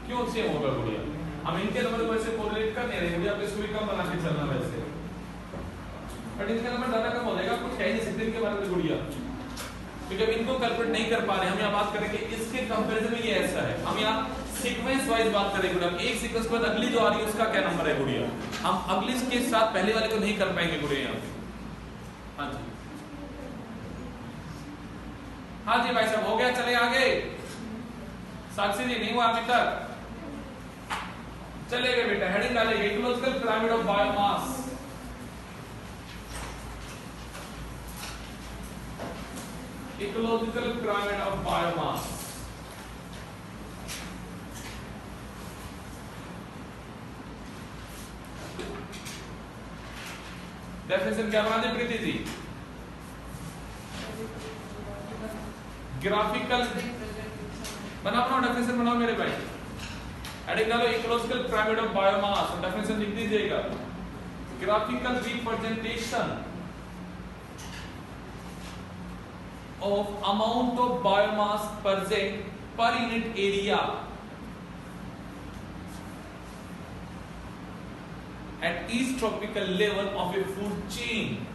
क्यों सेम होगा गुड़िया? हम इनके नंबर को ऐसे कोरिलेट कर नहीं रहे गुड़िया, आप इसको भी कम बना के चलना वैसे, बट इनका नंबर ज्यादा कम हो जाएगा, कुछ कह नहीं सकते इनके बारे में गुड़िया, क्योंकि अब इनको कैलकुलेट नहीं कर पा रहे। हम यहाँ बात करेंगे इसके कंपैरिजन में, ये ऐसा है, हम यहाँ सीक्वेंस वाइज बात करेंगे गुड़िया। एक सीक्वेंस के बाद अगली जो आ रही है उसका क्या नंबर है गुड़िया, हम अगली के साथ पहले वाले को नहीं कर पाएंगे गुड़िया यहाँ पे। हाँ जी, हाँ जी भाई साहब, हो गया, चले आगे। साक्षी जी नहीं हुआ अभी तक? चलेगा बेटा, हेडिंग डालेंगे ecological pyramid of biomass. Ecological pyramid of biomass. Definition क्या बना दी प्रीति जी? ग्राफिकल बनाओ, डेफिनेशन बनाओ मेरे भाई। हेडिंग डालो ecological pyramid of biomass, definition लिख दीजिएगा। Graphical representation of amount of biomass present पर unit area at each tropical level of a food chain.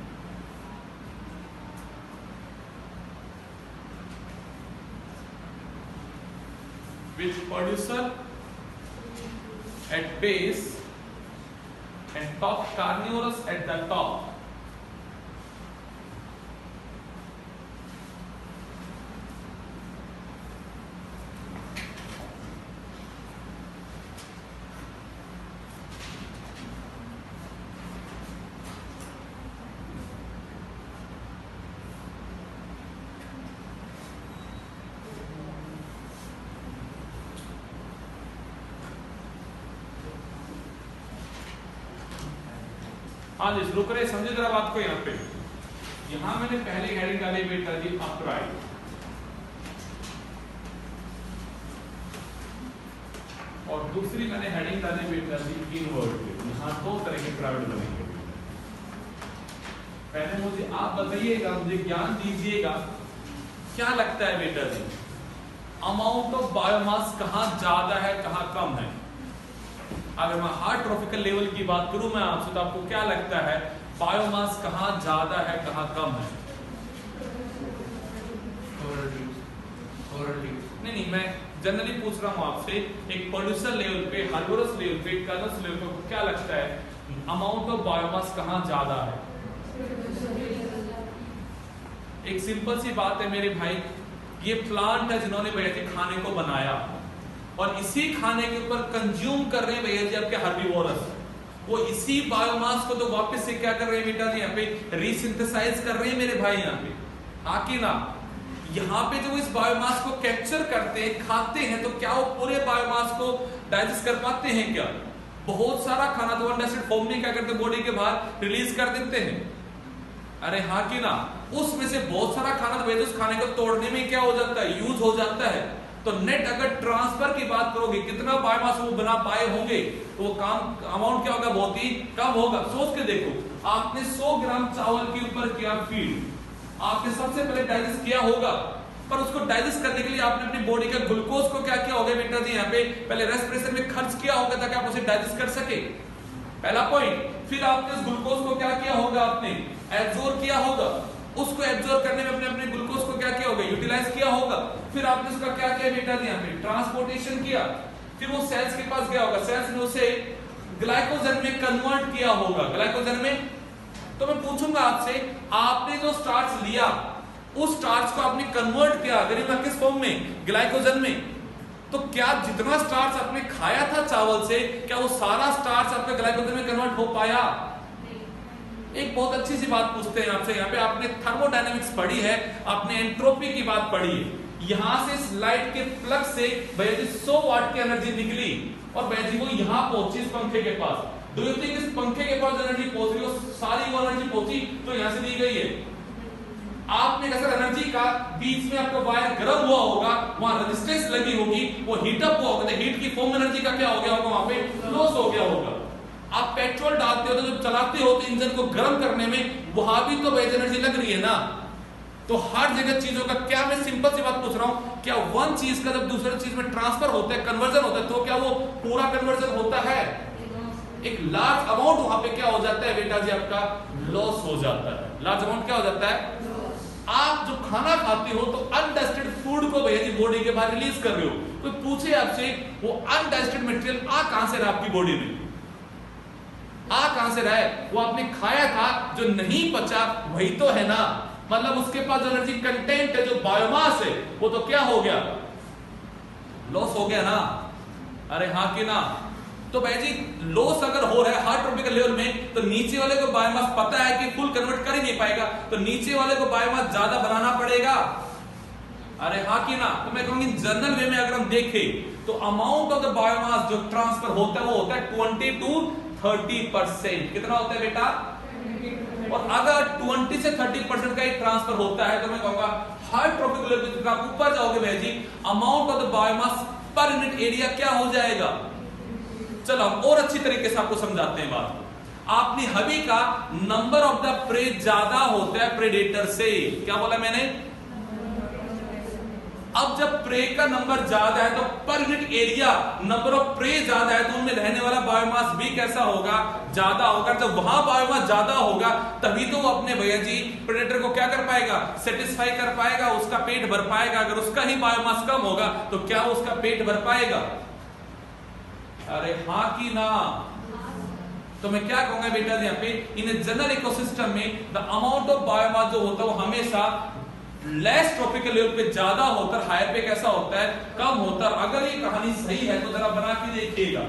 With producer at base and top, carnivorous at the top. हाँ जी रुक रहे, समझे जरा बात को। यहाँ पे यहाँ मैंने पहले हेडिंग डाली बेटा जी अपराइट, और दूसरी मैंने हेडिंग डाली बेटा जी इनवर्टेड। यहाँ दो तरह के पिरामिड बनेंगे। पहले मुझे आप बताइएगा, मुझे ज्ञान दीजिएगा, क्या लगता है बेटा जी अमाउंट ऑफ बायोमास कहाँ ज्यादा है कहाँ कम है? अगर मैं हार्ड ट्रॉपिकल लेवल की बात करूं मैं आपसे, तो आपको क्या लगता है बायोमास कहाँ ज्यादा है कहाँ कम है? नहीं, मैं जनरली पूछ रहा हूं आपसे, एक प्रोड्यूसर लेवल पे, हार्बोरस लेवल पे, कर्नल्स लेवल पे क्या लगता है अमाउंट ऑफ बायोमास कहाँ ज्यादा है? एक सिंपल सी बात है मेरे भाई, ये प्लांट है जिन्होंने भैया जी खाने को बनाया और इसी खाने के ऊपर कंज्यूम कर रहे हैं भैया जी आपके हर्बीवोरस, वो इसी बायोमास को तो वापस से क्या कर रहे हैं बेटा जी यहाँ पे रीसिंथेसाइज कर रहे हैं मेरे भाई यहाँ पे, हाँ कि ना? यहाँ पे जो इस बायोमास को कैप्चर करते हैं खाते हैं, तो क्या वो पूरे बायोमास को डाइजेस्ट कर पाते हैं क्या? बहुत सारा खाना तो अनडाइजेस्टेड फॉर्म में क्या करते हैं बॉडी के बाहर रिलीज कर देते हैं, अरे हाँ कि ना? उसमें से बहुत सारा खाना तो उस खाने को तोड़ने में क्या हो जाता है, यूज हो जाता है। तो नेट अगर ट्रांसफर की बात करोगे कितना बायोमास वो बना पाए होंगे, तो वो काम अमाउंट क्या होगा, बहुत ही कम होगा। सोच के देखो, आपने 100 ग्राम चावल के ऊपर किया फीड, आपने सबसे पहले डाइजेस्ट किया होगा, पर उसको डाइजेस्ट करने के लिए आपने अपनी बॉडी का ग्लूकोज को क्या किया होगा बेटा जी यहाँ पे पहले रेस्पिरेशन में खर्च किया होगा ताकि आप उसे डाइजेस्ट कर सके, पहला पॉइंट। फिर आपने उस ग्लूकोज को क्या किया होगा, आपने एब्जॉर्ब किया होगा, उसको एब्जॉर्ब करने में अपने अपने ग्लूकोज को क्या किया होगा, यूटिलाइज किया होगा। फिर आपने उसका क्या किया बेटा जी यहाँ पे ट्रांसपोर्टेशन किया, फिर वो सेल्स के पास गया होगा, सेल्स ने उसे ग्लाइकोजन में कन्वर्ट किया होगा, ग्लाइकोजन में। तो मैं पूछूंगा आपसे, आपने जो स्टार्च लिया उस स्टार्च को आपने कन्वर्ट किया गरिमा किस फॉर्म में, ग्लाइकोजन में, तो क्या जितना स्टार्च आपने खाया था चावल से, क्या वो सारा स्टार्च आपका ग्लाइकोजन में कन्वर्ट हो पाया? एक बहुत अच्छी सी बात पूछते हैं आपसे, यहाँ पे आपने थर्मोडायनेमिक्स पढ़ी है, आपने एंट्रोपी की बात पढ़ी है। यहां से इस लाइट के प्लग से भैया जी 100 वाट की एनर्जी निकली और भैया जी वो यहां पहुंची इस पंखे के पास। डू यू थिंक इस पंखे के पास एनर्जी पहुंच रही, वो सारी वो एनर्जी पहुंची तो यहां से दी गई है। आपने कहा सर एनर्जी का बीच में आपका वायर गर्म हुआ होगा, वहां रेजिस्टेंस लगी होगी, वो हीट अप हुआ होगा, तो हीट की फॉर्म एनर्जी का क्या हो गया होगा, वहां पे लॉस हो गया होगा। आप पेट्रोल डालते हो तो जब चलाते हो तो इंजन को गर्म करने में वहां भी तो वही एनर्जी लग रही है ना। तो हर जगह चीजों का क्या, मैं सिंपल सी बात पूछ रहा हूं, क्या वन चीज का जब दूसरे चीज में ट्रांसफर होता है, कन्वर्जन होता है, तो क्या वो पूरा कन्वर्जन होता है? एक लार्ज अमाउंट वहां पे क्या हो जाता है बेटा जी, आपका लॉस हो जाता है। लार्ज अमाउंट क्या हो जाता है? आप जो खाना खाते हो तो अनडाइजेस्टेड फूड को भैया जी बॉडी के बाहर रिलीज कर रहे हो, तो पूछे आपसे वो अनडाइजेस्टेड मटेरियल आ कहां से रहा आपकी बॉडी में, आ कहां से रहा है? वो आपने खाया था, जो नहीं पचा वही तो है ना। मतलब उसके पास जो एनर्जी कंटेंट है, जो बायोमास है, वो तो क्या हो गया, लॉस हो गया ना। अरे हाँ कि ना? तो भाई जी लॉस अगर हो रहा है हार्ड ट्रॉपिकल लेवल में, तो नीचे वाले को बायोमास पता है कि फुल कन्वर्ट कर ही नहीं पाएगा, तो नीचे वाले को बायोमास ज्यादा बनाना पड़ेगा। अरे हाँ कि ना? तो मैं कहूंगी जनरल वे में अगर हम देखें तो अमाउंट ऑफ द बायोमास जो ट्रांसफर होता है वो होता है 20 to 30%। कितना होता है बेटा? और अगर 20 से 30% का एक ट्रांसफर होता है तो मैं कहूंगा हार्ड ट्रॉपिकल लेवल पे आप ऊपर जाओगे भाई जी, amount of the biomass per unit area क्या हो जाएगा। चलो हम और अच्छी तरीके से आपको समझाते हैं बात। आपने हबी का नंबर ऑफ द प्रे ज्यादा होता है प्रेडेटर से, क्या बोला मैंने? अब जब प्रे का नंबर ज्यादा है तो पर unit area number of prey ज्यादा है, तो उनमें रहने वाला बायोमास भी कैसा होगा, ज्यादा होगा। जब वहां बायोमास ज्यादा होगा तभी तो वो अपने भैया जी प्रेडेटर को क्या कर पाएगा, सेटिस्फाई कर पाएगा, उसका पेट भर पाएगा। अगर उसका ही बायोमास कम होगा तो क्या उसका पेट भर पाएगा? अरे हाँ कि ना? तो मैं क्या कहूंगा बेटा यहाँ पे, इन जनरल इकोसिस्टम में द अमाउंट ऑफ बायोमास जो होता है वो हमेशा लेस ट्रॉपिकल लेवल पे ज्यादा होता है, हायर पे कैसा होता है, कम होता है। अगर ये कहानी सही है तो जरा बना के देखिएगा।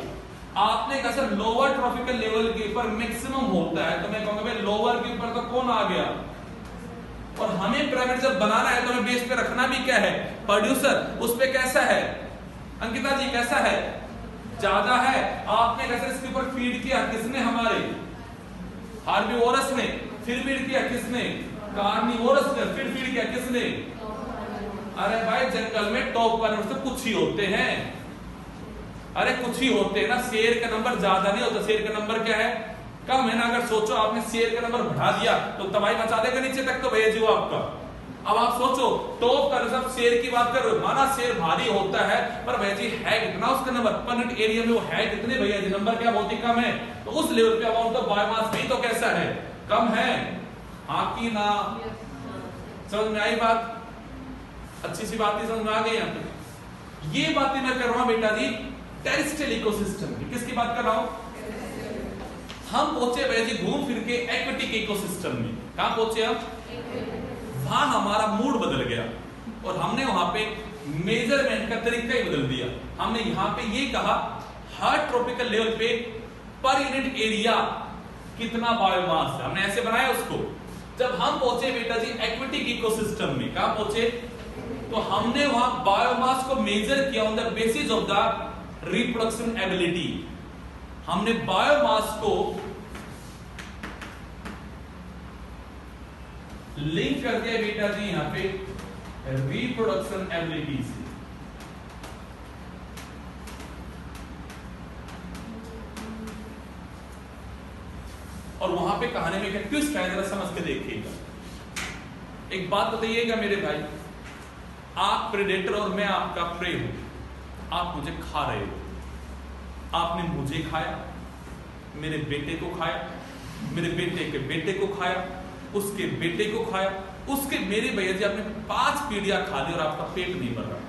आपने कहा सर लोअर ट्रॉपिकल लेवल के ऊपर मैक्सिमम होता है, तो मैं कहूंगा भाई लोअर के ऊपर तो कौन आ गया, और हमें पिरामिड जब बनाना है तो हमें बेस पे रखना भी क्या है, प्रोड्यूसर। उस पे कैसा है अंकिता जी, कैसा है, ज्यादा है। आपने कैसे इसके ऊपर फीड किया, किसने, हमारे हार्बीवोरस ने, फिर फीड किया किसने? कार्निवोरस ने, फिर फीड किया किसने? अरे भाई जंगल में टॉप कार्निवोरस तो कुछ ही होते हैं, अरे कुछ ही होते हैं ना, शेर का नंबर ज्यादा नहीं होता, शेर का नंबर क्या है? कम है ना। अगर सोचो आपने शेर का नंबर बढ़ा दिया तो तबाही मचा देगा नीचे तक, तो भैया जी वो आपका। अब आप सोचो टॉप का सब शेर की बात कर रहे हो, माना शेर भारी होता है पर भैया जी है कितना उसका नंबर, पर यूनिट एरिया में वो है कितने भैया जी, नंबर क्या बहुत ही कम है। तो उस लेवल पे अमाउंट ऑफ बायोमास भी तो कैसा है? कम है। हाँ कि ना? समझ में आई बात? अच्छी सी बात ही समझ में आ गई यहाँ पे। ये बातें मैं कर रहा हूं बेटा जी टेरेस्ट्रियल इकोसिस्टम की। किसकी बात कर रहा हूं? हम पहुंचे भैया जी घूम फिर के एक्वेटिक इकोसिस्टम में। कहां पहुंचे हम? वहां हमारा मूड बदल गया और हमने वहां पे मेजरमेंट का तरीका ही बदल दिया। हमने यहां पे ये कहा हर ट्रॉपिकल लेवल पे पर यूनिट एरिया कितना बायोमास है, हमने ऐसे बनाया उसको। जब हम पहुंचे बेटा जी एक्वेटिक इकोसिस्टम में, कहां पहुंचे? तो हमने वहां बायोमास को मेजर किया on the basis of the reproduction ability. हमने बायोमास को लिंक कर दिया बेटा जी यहां पे रिप्रोडक्शन एबिलिटी से। और वहां पे कहानी में एक ट्विस्ट है, जरा समझ के देखिएगा। एक बात बताइएगा मेरे भाई, आप प्रेडेटर और मैं आपका प्रे हूं, आप मुझे खा रहे हो, आपने मुझे खाया, मेरे बेटे को खाया, मेरे बेटे के बेटे को खाया, उसके बेटे को खाया, उसके मेरे भैया जी आपने 5 पीढ़ियां खा ली और आपका पेट नहीं भर रहा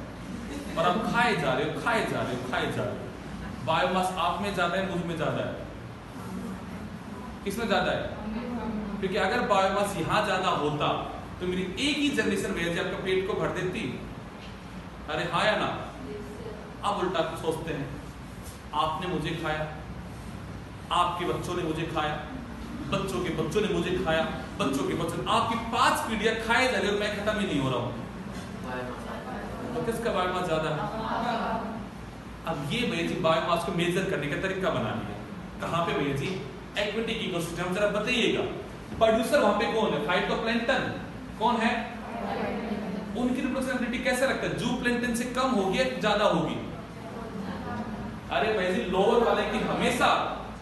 और आप खाए जा रहे हो, खाए जा रहे हो, खाए जा रहे हो। बायोमास आप में ज्यादा है, मुझ में ज्यादा है? किसमें ज्यादा है? क्योंकि अगर बायोमास यहां ज्यादा होता तो मेरी एक ही जनरेशन भैया जी आपका पेट को भर देती। अरे हाँ या ना? अब उल्टा सोचते हैं, आपने मुझे खाया, आपके बच्चों ने मुझे खाया, बच्चों के बच्चों ने मुझे खाया, बच्चों के बच्चों, आपकी 5 पीढ़ियां खाए जा रही और मैं खत्म ही नहीं हो रहा हूं। तो किसका बायोमास ज्यादा है? अब ये भैया जी बायोमास को मेजर करने का तरीका बना लिया। कहां पे भैया जी? Aquatic ecosystem. जरा बताइएगा प्रोड्यूसर वहां पे कौन है? फाइटोप्लैंक्टन। कौन है? उनकी रिप्रेजेंटेटिविटी कैसे रखता है? जूप्लैंक्टन से कम होगी या ज्यादा होगी? अरे भाई जी लोअर वाले की हमेशा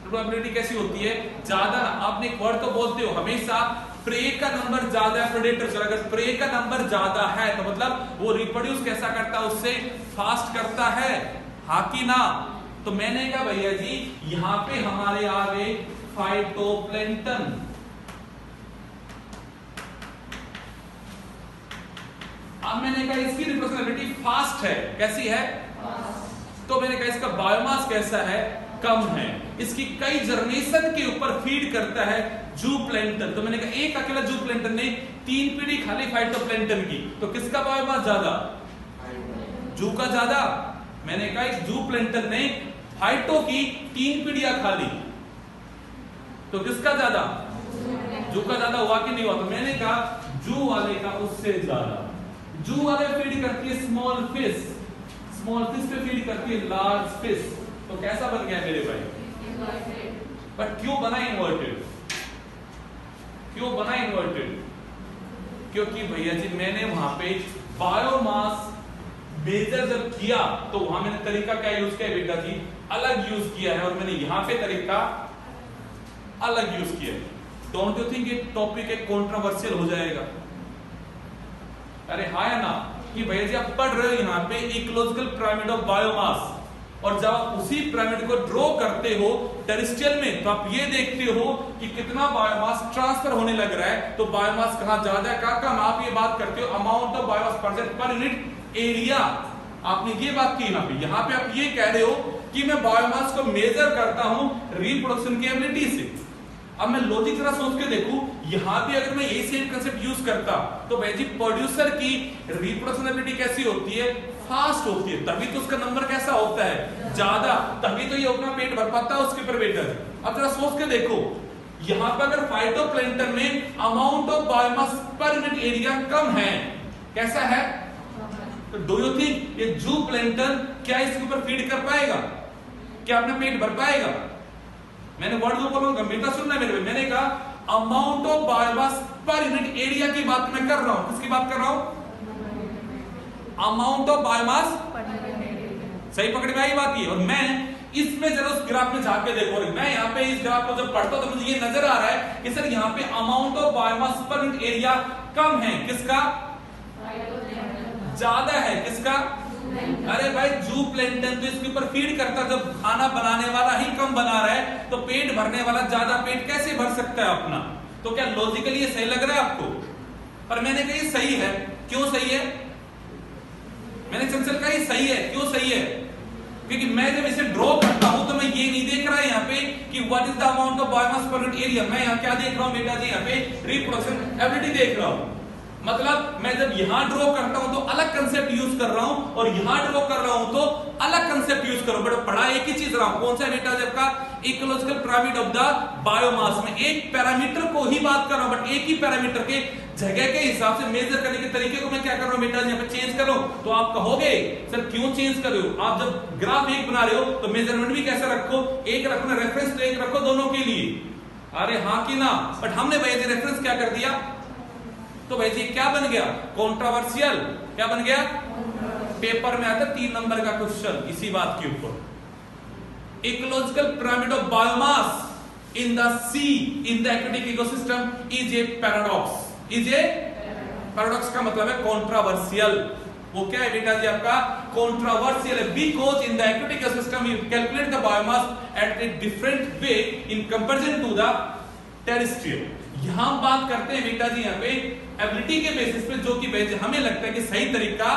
प्रोबेबिलिटी कैसी होती है? ज्यादा। आपने एक वर्ड तो बोलते हो हमेशा, प्रे का नंबर ज्यादा है प्रेडेटर से। अगर प्रे का नंबर ज्यादा है तो मतलब वो रिप्रोड्यूस कैसा करता है? उससे फास्ट करता है। हाँ कि ना? तो मैंने कहा भैया जी यहां पे हमारे आ गए फाइटोप्लैंक्टन। अब मैंने कहा इसकी रिप्रेजेंटेबिलिटी फास्ट है। कैसी है? तो मैंने कहा इसका बायोमास कैसा है? कम है। इसकी कई जनरेशन के ऊपर फीड करता है जूप्लैंक्टन। तो मैंने कहा एक अकेला जूप्लैंक्टन ने 3 पीढ़ी खाली फाइटोप्लैंक्टन की, तो किसका बायोमास ज्यादा? जू का ज्यादा। मैंने कहा इस जूप्लैंक्टन ने फाइटो की 3 पीढ़ियां खाली, तो किसका ज्यादा? जू का ज्यादा हुआ कि नहीं हुआ? तो मैंने कहा जू वाले का उससे ज्यादा। जू वाले फीड करती है स्मॉल फिश, स्मॉल फिश पे फीड करती है लार्ज फिश। तो कैसा बन गया मेरे भाई? बट क्यों बना इन्वर्टेड? क्यों बना इन्वर्टेड? क्योंकि भैया जी मैंने वहां पे बायोमास मेजर जब किया तो वहां मैंने तरीका क्या यूज किया बेटा जी? अलग यूज किया है। और मैंने यहां पे तरीका अलग यूज किया है। डोंट यू थिंक ये टॉपिक एक कंट्रोवर्शियल हो जाएगा? अरे हाँ या ना? कि भैया जी आप पढ़ रहे हो यहाँ पे इकोलॉजिकल पिरामिड ऑफ बायोमास, और जब आप उसी पिरामिड को ड्रॉ करते हो टेरेस्ट्रियल में तो आप ये देखते हो कि कितना बायोमास ट्रांसफर होने लग रहा है। तो बायोमास कहां ज्यादा है कहां कम? आप ये बात करते हो अमाउंट ऑफ बायोमास प्रेजेंट पर यूनिट एरिया। आपने ये बात की यहाँ पे आप ये कह रहे हो कि मैं बायोमास को मेजर करता हूं रिप्रोडक्शन की एबिलिटी से। अब मैं लॉजिक जरा सोच के देखूं, यहां भी अगर मैं यही सेम कंसेप्ट यूज करता तो भाई जी प्रोड्यूसर की रिप्रोडक्शन एबिलिटी कैसी होती है? फास्ट होती है, तभी तो उसका नंबर कैसा होता है? ज्यादा। तभी तो ये अपना पेट भर पाता है उसके ऊपर बेटा। अब जरा सोच के देखो, यहां पर अगर फाइटोप्लैंक्टन में amount of biomass per unit area कम है, कैसा है? तो डू यू थिंक ये जूप्लैंक्टन क्या इसके ऊपर फीड कर पाएगा? क्या अपना पेट भर पाएगा? मैंने वर्ड जो बोला गंभीरता सुनना मेरे, मैंने कहा amount of biomass per unit area की बात मैं कर रहा हूं। किसकी बात कर रहा हूं? अमाउंट ऑफ बायोमास, सही पकड़ में आई बात ये। और मैं इसमें जरा उस ग्राफ में जाके देखो, मैं यहाँ पे इस ग्राफ को जब पढ़ता हूं तो मुझे ये नजर आ रहा है कि सर यहाँ पे amount of biomass per unit area कम है। किसका ज्यादा है? किसका? अरे भाई जू प्लैंटन तो इसके ऊपर फीड करता, जब खाना बनाने वाला ही कम बना रहा है तो पेट भरने वाला ज्यादा पेट कैसे भर सकता है अपना? तो क्या लॉजिकली ये सही लग रहा है आपको? पर मैंने कहा ये सही है। क्यों सही है? मैंने चंचल कहा ये सही है। क्यों सही है? क्योंकि मैं जब इसे ड्रॉ करता हूं तो मैं ये नहीं देख रहा है यहाँ पे कि what is the amount of biomass per unit area. मैं यहाँ क्या देख रहा हूं बेटा जी? यहाँ पे रिप्रोडक्शन एबिलिटी देख रहा हूं। मतलब मैं जब यहां ड्रॉ करता हूं तो अलग कंसेप्ट यूज कर रहा हूं और यहां ड्रॉ कर रहा हूं तो अलग कंसेप्ट यूज करो। बट पढ़ा एक ही चीज रहा हूं। कौन सा बेटा? जब का ecological pyramid of the biomass में एक पैरामीटर को ही बात कर रहा हूं, बट एक ही पैरामीटर के जगह के हिसाब से मेजर करने के तरीके को मैं क्या कर रहा हूं बेटा? यहाँ पे चेंज कर रहा हूं। तो आप कहोगे सर क्यों चेंज कर रहे हो? आप जब ग्राफ एक बना रहे हो तो मेजरमेंट भी कैसे रखो? एक रखना, रेफरेंस तो एक रखो दोनों के लिए। अरे हाँ कि ना? बट हमने भाई रेफरेंस क्या कर दिया? तो भाई जी क्या बन गया? कंट्रोवर्शियल। क्या बन गया? पेपर में आता 3 नंबर का क्वेश्चन इसी बात के ऊपर। Ecological pyramid of biomass in the sea in the aquatic ecosystem is a paradox. Is a paradox का मतलब है कंट्रोवर्शियल। वो क्या है बेटा जी आपका? कंट्रोवर्शियल है because in the aquatic ecosystem you calculate the biomass at a different way in comparison to the terrestrial. यहां बात करते हैं बेटा जी यहाँ पे एबिलिटी के बेसिस पे, जो कि हमें लगता है कि सही तरीका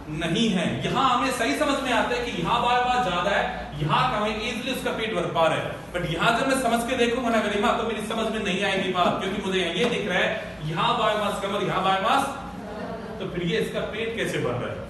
नहीं है। यहां हमें सही समझ में आता है कि यहां बायोमास ज्यादा है, यहां कम है, इजीली उसका पेट भर पा रहा है। बट यहां जब मैं समझ के देखूंगा ना गरिमा तो मेरी समझ में नहीं आएगी बात, क्योंकि मुझे ये दिख रहा है यहां बायोमास कम और यहां बायोमास, तो फिर ये इसका पेट कैसे भर रहा है?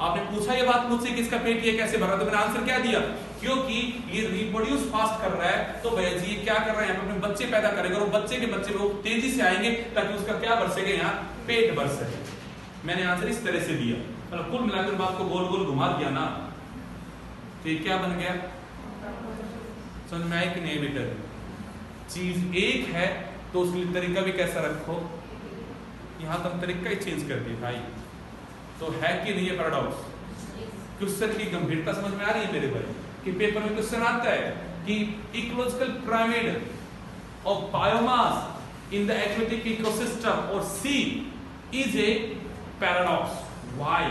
आपने पूछा ये बात मुझसे कि इसका पेट ये कैसे भर रहा है, तो मैंने आंसर क्या दिया? क्योंकि ये रिप्रोड्यूस फास्ट कर रहा है, तो भैया जी क्या कर रहा है? यहाँ पे अपने बच्चे पैदा करेगा और बच्चे के बच्चे लोग तेजी से आएंगे ताकि उसका क्या भर सके? यहाँ पेट भर सके। मैंने आंसर इस तरह से दिया, मतलब कुल मिलाकर बात को गोल गोल घुमा दिया ना। तो ये क्या बन गया? समझ में आया कि नहीं बेटा? चीज एक है तो उसके लिए तरीका भी कैसा रखो? यहां तो हम तरीका ही चेंज कर दिए भाई। तो है कि नहीं ये पैराडॉक्स? क्वेश्चन की गंभीरता समझ में आ रही है मेरे भाई? कि पेपर में क्वेश्चन आता है कि ecological pyramid of biomass in the aquatic ecosystem और सी इज ए पैराडॉक्स। व्हाई?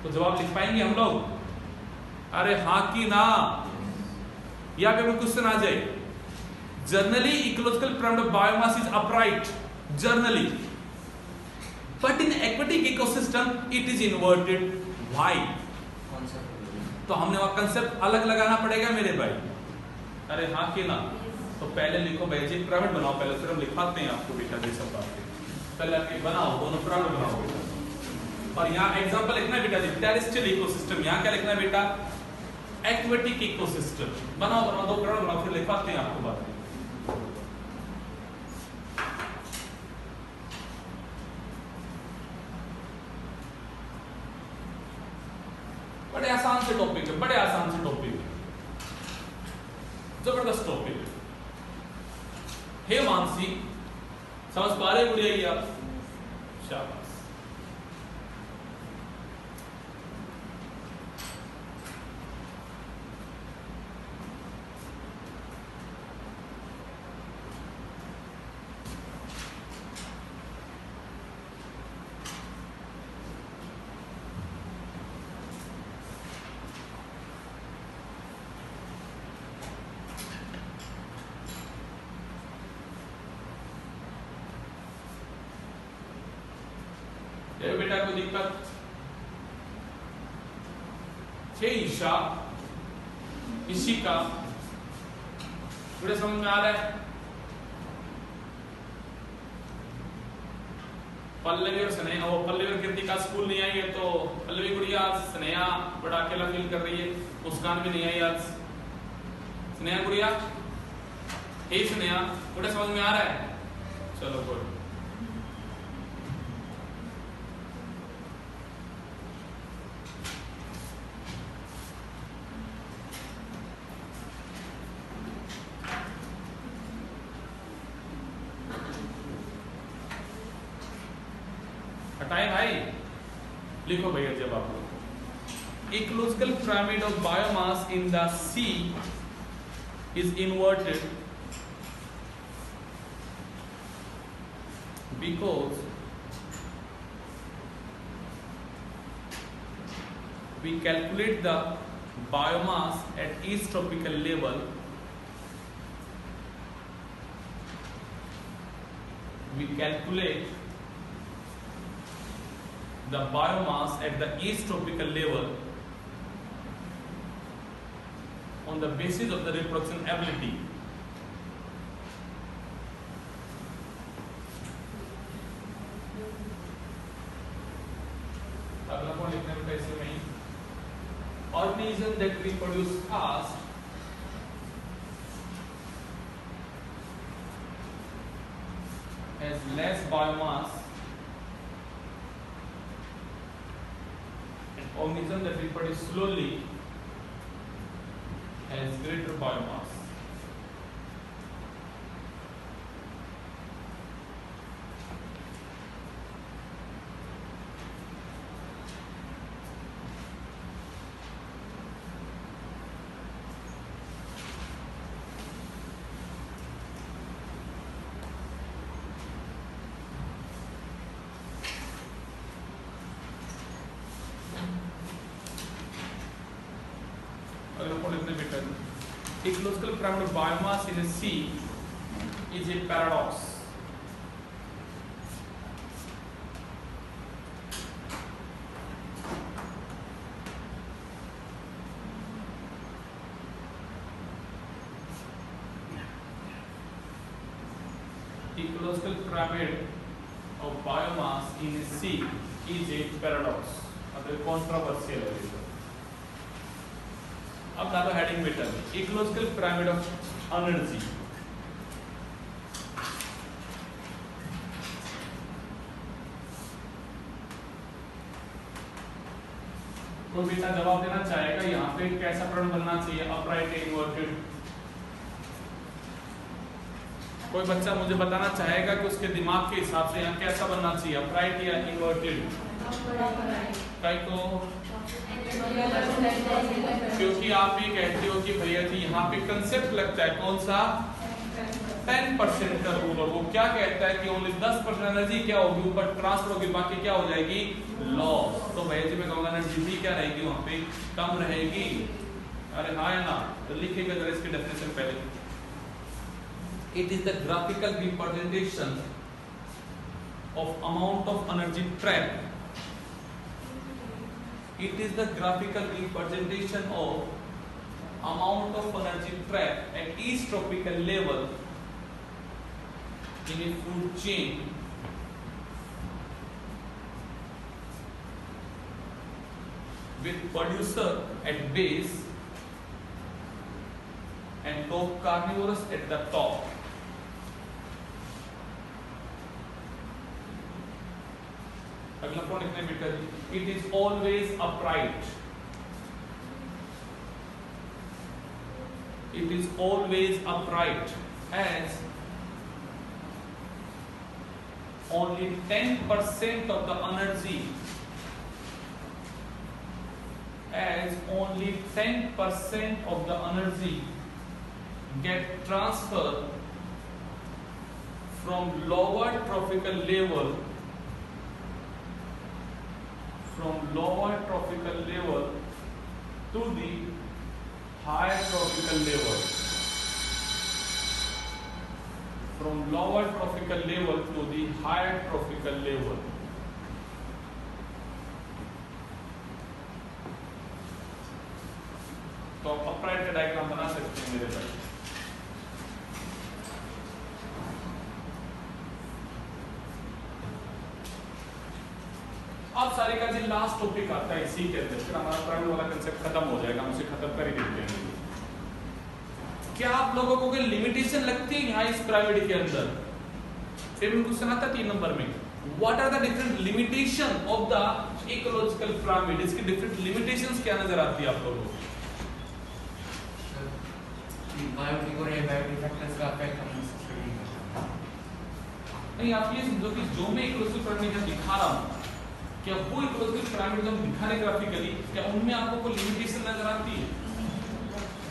तो जवाब लिख पाएंगे हम लोग? अरे हाँ कि ना? या पेपर क्वेश्चन आ जाए generally ecological pyramid of biomass is upright generally, but in aquatic ecosystem it is inverted. Why? तो हमने वहां कंसेप्ट अलग लगाना पड़ेगा मेरे भाई। अरे हाँ कि ना? तो पहले लिखो भाई जी पिरामिड बनाओ, पहले फिर हम लिखाते हैं आपको बेटा जी सब बातें। पहले आप बनाओ, दोनों पिरामिड बनाओ बेटा। और यहाँ एग्जांपल लिखना है बेटा जी टेरेस्ट्रियल इकोसिस्टम। यहाँ क्या लिखना है बेटा? Aquatic ecosystem. बनाओ बनाओ, 2 पिरामिड बनाओ, फिर लिखाते हैं आपको बातें। बड़े आसान से टॉपिक है, बड़े आसान से टॉपिक है, जबरदस्त टॉपिक है। हे मानसी, समझ पा रहे गुड़िया ये आप? शाबाश। बेटा कोई दिक्कत? ईशा इशिका थोड़े समझ में आ रहा है? पल्लवी और स्नेहा, वो पल्लवी और कीर्ति का स्कूल नहीं आई है तो पल्लवी गुड़िया, स्नेहा बड़ा अकेला फील कर रही है, मुस्कान भी नहीं आई आज। स्नेहा गुड़िया, हे स्नेहा, थोड़े समझ में आ रहा है? चलो गुड। हटाए भाई, लिखो भैया जवाब लो। Ecological pyramid of biomass in the sea is inverted because we calculate the biomass at each tropical level. We calculate the biomass at the each tropical level on the basis of the reproduction ability. अगला point लिखने में कैसे में organism that reproduce fast has less biomass and organism that reproduce slowly has greater biomass. Ecological pyramid of biomass in a sea is a paradox. Ecological pyramid of biomass in a sea is a paradox. अगर controversial है ये। अब डालो heading में term ecological pyramid of energy. कोई बेटा जवाब देना चाहेगा यहाँ पे कैसा पिरामिड बनना चाहिए, अपराइट इन्वर्टेड? कोई बच्चा मुझे बताना चाहेगा कि उसके दिमाग के हिसाब से यहाँ कैसा बनना चाहिए, अपराइट या इन्वर्टेड? कई को क्योंकि आप ये कहते हो कि भैया जी यहाँ पे कंसेप्ट लगता है कौन सा 10% का रूल, और वो क्या कहता है कि ओनली 10% एनर्जी क्या होगी ऊपर ट्रांसफर होगी, बाकी क्या हो जाएगी लॉस। तो भैया जी मैं कहूँगा एनर्जी भी क्या रहेगी वहाँ पे कम रहेगी। अरे हाँ है ना, तो लिखेगा जरा इसकी डेफिनेशन पहले। It is the graphical representation of amount of energy trap. It is the graphical representation of amount of energy trapped at each tropical level in a food chain with producer at base and top carnivorous at the top. अगला point लिखने बेटा जी, it is always upright. It is always upright as only 10% of the energy get transferred from lower tropical level to the higher tropical level. From lower tropical level to the higher tropical level. तो आप upright का diagram बना सकते हैं मेरे भाई। अब सारे का जी लास्ट टॉपिक आता है इसी के अंदर, फिर हमारा पिरामिड वाला कंसेप्ट खत्म हो जाएगा, हम उसे खत्म कर ही देते हैं। क्या आप लोगों को कोई लिमिटेशन लगती है यहाँ इस पिरामिड के अंदर? फिर क्वेश्चन आता है 3 नंबर में, what are the different limitation of the ecological pyramid? इसकी डिफरेंट लिमिटेशंस क्या नजर आती है आप लोगों को? बायोटिक और एबायोटिक फैक्टर्स का इफेक्ट हम स्टडी नहीं, आप ये समझो कि जो मैं इकोलॉजिकल पिरामिड दिखा रहा हूँ क्या वो इकोलॉजिकल पिरामिड जो हम दिखा रहे ग्राफिकली, क्या उनमें आपको कोई लिमिटेशन नजर आती है?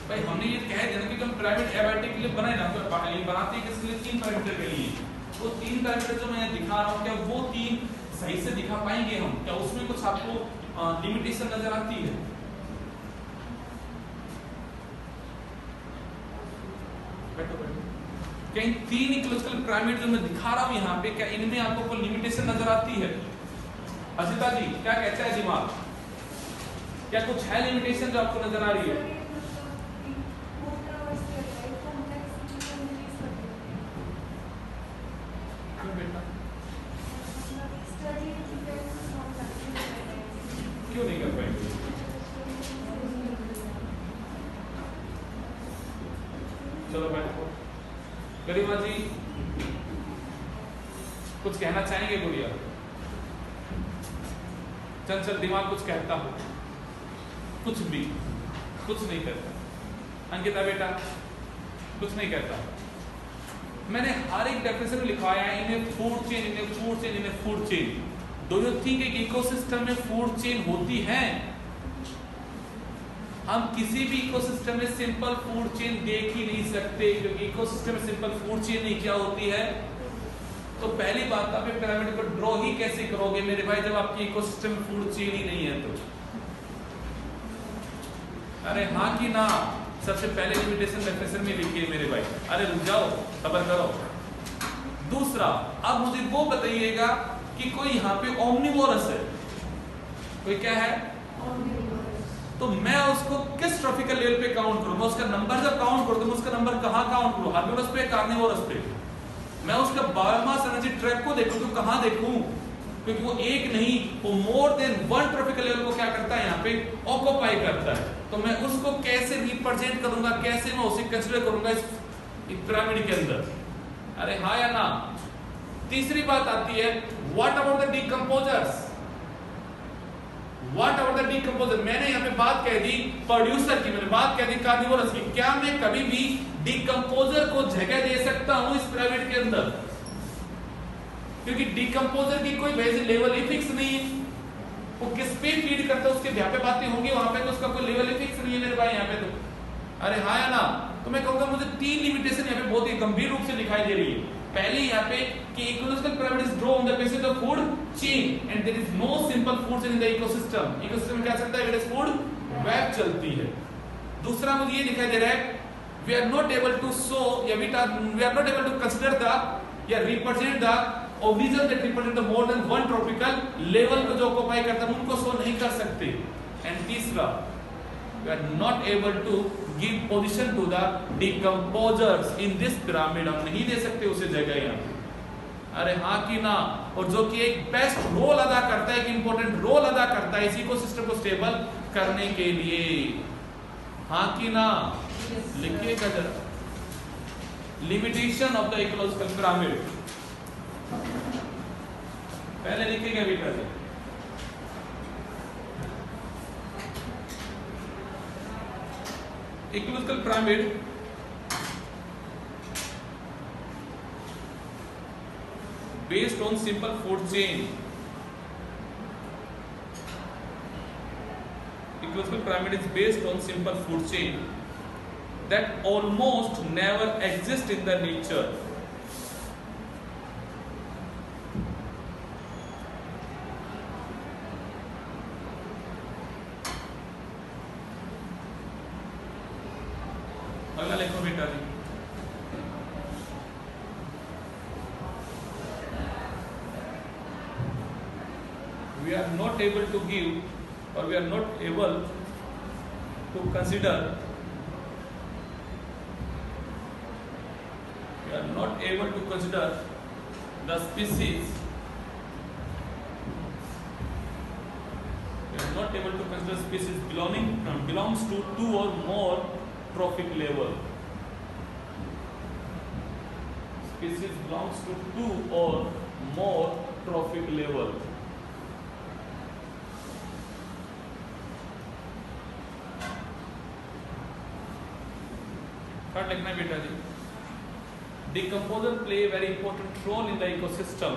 भाई हमने ये कह दिया ना कि हम पिरामिड एबाइटिक के लिए बनाए ना, तो बनाते हैं किसके लिए? 3 पैरामीटर के लिए। वो 3 पैरामीटर जो मैं दिखा रहा हूँ, क्या वो 3 सही से दिखा पाएंगे हम? क्या उसमें कुछ आपको लिमिटेशन नजर आती है? बैठो बैठो। क्या इन 3 इकोलॉजिकल पिरामिड जो मैं दिखा रहा हूँ यहाँ पे, क्या इनमें आपको कोई लिमिटेशन नजर आती है? अजिता जी क्या कहता है दिमाग? क्या कुछ है लिमिटेशन जो आपको नजर आ रही है? क्यों बेटा, क्यों नहीं कर पाएंगे? चलो बैठो। गरिमा जी कुछ कहना चाहेंगे? बोलिए। चंचल दिमाग कुछ कहता हो? कुछ भी कुछ नहीं कहता। अंकिता बेटा कुछ नहीं कहता। मैंने हर एक डेफिनेशन में लिखवाया है, इन्हें फूड चेन, इन्हें फूड चेन, इन्हें food chain. Do you think एक इकोसिस्टम में फूड चेन होती है? हम किसी भी इकोसिस्टम में सिंपल फूड चेन देख ही नहीं सकते, क्योंकि इकोसिस्टम में सिंपल फूड चेन नहीं क्या होती है। तो पहली बात, आप पिरामिड को ड्रॉ ही कैसे करोगे मेरे भाई, जब आपकी इकोसिस्टम में फूड चेन ही नहीं है तो? अरे हाँ कि ना? सबसे पहले लिमिटेशन डेफिनेशन में लिखिए मेरे भाई। अरे रुक जाओ, सब्र करो। दूसरा, अब मुझे वो बताइएगा कि कोई यहाँ पे ओमनिवोरस है, कोई क्या है? तो मैं उसको किस ट्रॉफिकल लेवल पे काउंट करूं? मैं उसका नंबर जब काउंट करूं तो मैं उसका नंबर कहां काउंट करूं? हार्बिवोरस पे, कार्निवोरस पे? मैं उसका बायोमास एनर्जी ट्रैक को देखूं तो कहां देखूं? क्योंकि वो एक नहीं, वो मोर देन 1 ट्रॉफिकल लेवल को क्या करता है यहाँ पे? ऑक्यूपाई करता है। तो मैं उसको कैसे रिप्रेजेंट करूंगा, कैसे मैं उसे कंसीडर करूंगा इस पिरामिड के अंदर? अरे हाँ या ना? तीसरी बात आती है, what about the decomposers? What about the decomposer? मैंने यहाँ पे बात कह दी प्रोड्यूसर की, मैंने बात कह दी कार्निवोरस की। क्या मैं कभी भी डिकम्पोजर को जगह दे सकता हूं इस पिरामिड के अंदर? क्योंकि डिकम्पोजर की कोई बेसिक लेवल ही फिक्स नहीं है। वो किस पे फीड करता है उसके यहाँ पे बातें होंगी, वहां पे तो उसका कोई लेवल ही फिक्स नहीं है मेरे भाई यहाँ पे तो। अरे हाँ या ना? तो मैं कहूंगा मुझे 3 लिमिटेशन यहाँ पे बहुत ही गंभीर रूप से दिखाई दे रही है। पहले यहाँ पे कि ecological pyramid is draw on the basis of food chain and there is no simple food chain in the ecosystem. Ecosystem में क्या चलता है? इट इज फूड वेब चलती है। दूसरा मुझे ये दिखाई दे रहा है, we are not able to show या we are not able to consider the या represent the object that represent the more than 1 tropical level को जो ऑक्यूपाई करता है उनको शो नहीं कर सकते। एंड तीसरा, we are not able to give position to the decomposers in this pyramid. हम नहीं दे सकते उसे जगह यहाँ पे। अरे हाँ कि ना? और जो कि एक बेस्ट रोल अदा करता है, एक इंपॉर्टेंट रोल अदा करता है इस इकोसिस्टम को स्टेबल करने के लिए। हाँ कि ना? लिखिएगा जरा, limitation of the ecological pyramid. पहले लिखेगा बेटा जी, ecological pyramid based on simple food chain. Ecological pyramid is based on simple food chain that almost never exist in the nature. अगला लिखो बेटा जी, we are not able to give or we are not able to consider, we are not able to consider the species, we are not able to consider species belongs to 2 or more trophic level. Species belongs to 2 or more trophic level. Third लिखना है बेटा जी, decomposer play a very important role in the ecosystem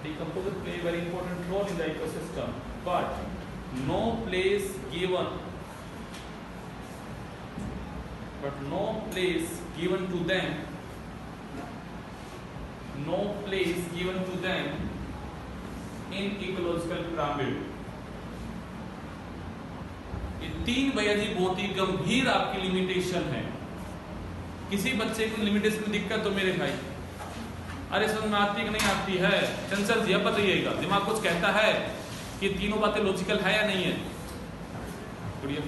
Decomposers play a very important role in the ecosystem, but no place given to them, no place given to them in ecological pyramid. ये 3 भैया जी बहुत ही गंभीर आपकी limitation है। किसी बच्चे को limitation में दिक्कत तो मेरे भाई, अरे समझ में आती कि नहीं आती है? चंचल जी अब बताइएगा, दिमाग कुछ कहता है कि तीनों बातें लॉजिकल है या नहीं है? बढ़िया।